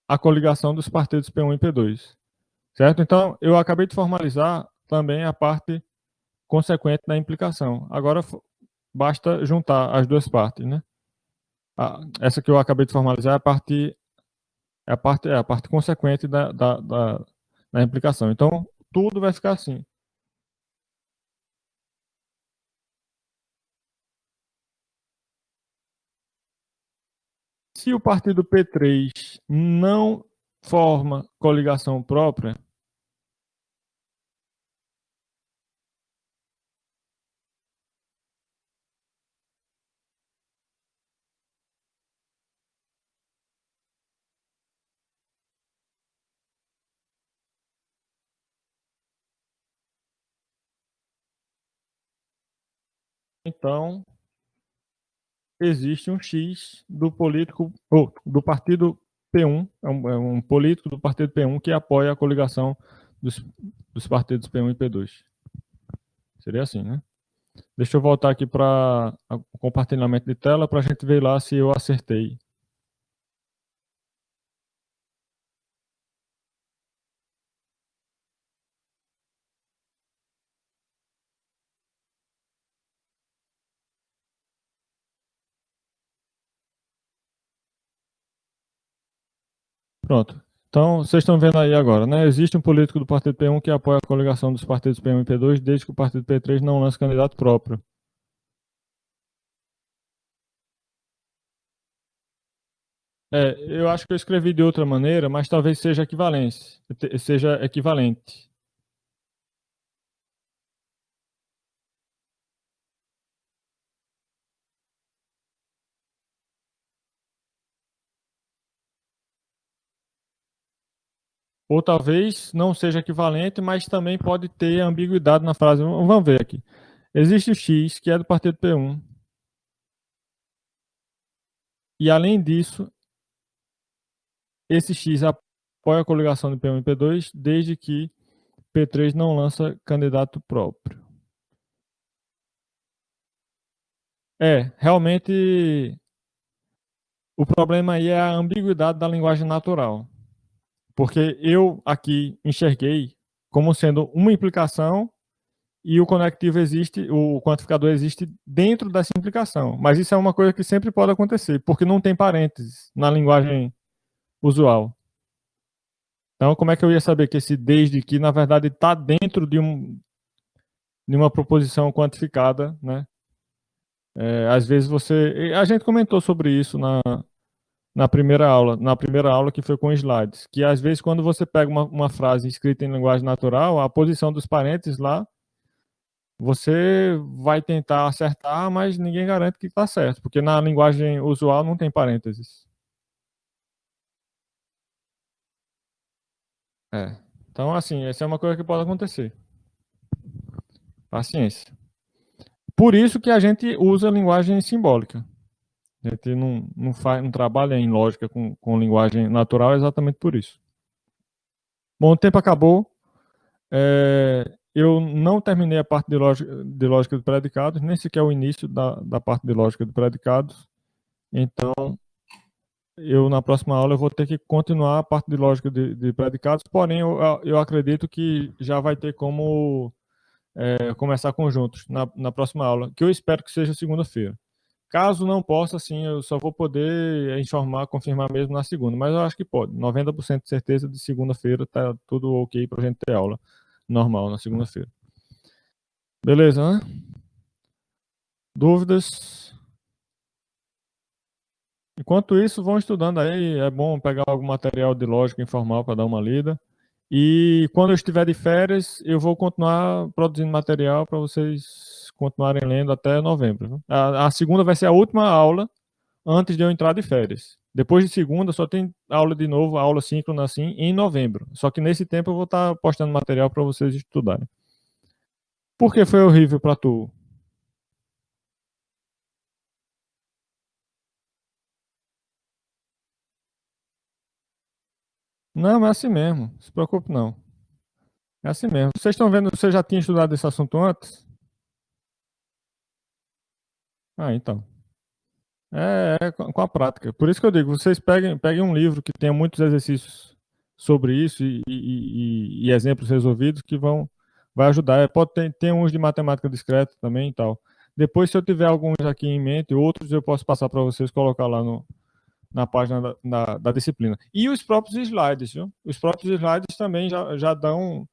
a coligação dos partidos P1 e P2, certo? Então, eu acabei de formalizar também a parte consequente da implicação. Agora basta juntar as duas partes, né? Essa que eu acabei de formalizar é a parte consequente da implicação. Então, tudo vai ficar assim. Se o partido P3 não forma coligação própria, Então, existe um X do político, ou do partido P1, é um político do partido P1 que apoia a coligação dos, dos partidos P1 e P2. Seria assim, né? Deixa eu voltar aqui para o compartilhamento de tela para a gente ver lá se eu acertei. Pronto. Então, vocês estão vendo aí agora, né? Existe um político do partido P1 que apoia a coligação dos partidos P1 e P2 desde que o partido P3 não lance candidato próprio. Eu acho que eu escrevi de outra maneira, mas talvez seja equivalente. Ou talvez não seja equivalente, mas também pode ter ambiguidade na frase. Vamos ver aqui. Existe o X, que é do partido P1, e além disso, esse X apoia a coligação de P1 e P2 desde que P3 não lança candidato próprio. Realmente o problema aí é a ambiguidade da linguagem natural. Porque eu aqui enxerguei como sendo uma implicação e o conectivo existe, o quantificador existe dentro dessa implicação. Mas isso é uma coisa que sempre pode acontecer, porque não tem parênteses na linguagem usual. Então, como é que eu ia saber que esse desde que, na verdade, está dentro de uma proposição quantificada, né? Às vezes a gente comentou sobre isso na primeira aula que foi com slides, que às vezes quando você pega uma frase escrita em linguagem natural, a posição dos parênteses lá, você vai tentar acertar, mas ninguém garante que está certo, porque na linguagem usual não tem parênteses. É. Então, assim, essa é uma coisa que pode acontecer. Paciência. Por isso que a gente usa linguagem simbólica. A gente não trabalha em lógica com linguagem natural exatamente por isso. Bom, o tempo acabou. Eu não terminei a parte de lógica de predicados, nem sequer o início da parte de lógica de predicados. Então, na próxima aula, eu vou ter que continuar a parte de lógica de predicados, porém, eu acredito que já vai ter como começar conjuntos na próxima aula, que eu espero que seja segunda-feira. Caso não possa, sim, eu só vou poder informar, confirmar mesmo na segunda, mas eu acho que pode. 90% de certeza de segunda-feira tá tudo ok para a gente ter aula normal na segunda-feira. Beleza, né? Dúvidas? Enquanto isso, vão estudando aí. É bom pegar algum material de lógica informal para dar uma lida. E quando eu estiver de férias, eu vou continuar produzindo material para vocês continuarem lendo até novembro. Viu? A segunda vai ser a última aula antes de eu entrar de férias. Depois de segunda, só tem aula de novo, aula síncrona assim, em novembro. Só que nesse tempo eu vou estar postando material para vocês estudarem. Por que foi horrível para tu? Não, é assim mesmo. Não se preocupe não. É assim mesmo. Vocês estão vendo, você já tinha estudado esse assunto antes? Ah, então. É com a prática. Por isso que eu digo, vocês peguem um livro que tenha muitos exercícios sobre isso e exemplos resolvidos que vai ajudar. Pode ter uns de matemática discreta também e tal. Depois, se eu tiver alguns aqui em mente, outros eu posso passar para vocês, colocar lá na página da disciplina. E os próprios slides, viu? Os próprios slides também já dão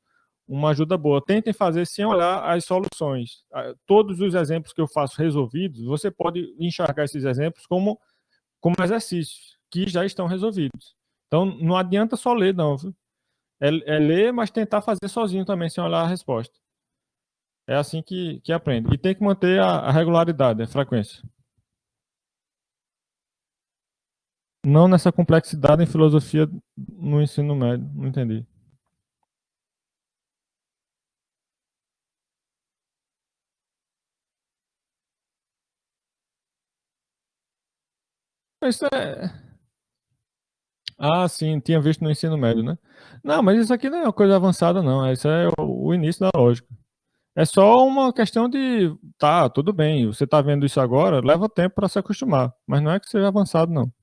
uma ajuda boa. Tentem fazer sem olhar as soluções. Todos os exemplos que eu faço resolvidos, você pode enxergar esses exemplos como exercícios que já estão resolvidos. Então, não adianta só ler, não. Viu? É ler, mas tentar fazer sozinho também, sem olhar a resposta. É assim que aprende. E tem que manter a regularidade, a frequência. Não nessa complexidade em filosofia no ensino médio. Não entendi. Isso é... Ah, sim, tinha visto no ensino médio, né? Não, mas isso aqui não é uma coisa avançada, não. Isso é o início da lógica. É só uma questão de, tá, tudo bem, você tá vendo isso agora, leva tempo para se acostumar, mas não é que seja avançado, não.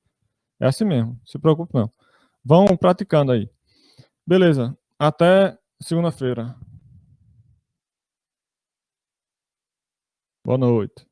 É assim mesmo, não se preocupe não. Vão praticando aí. Beleza, até segunda-feira. Boa noite.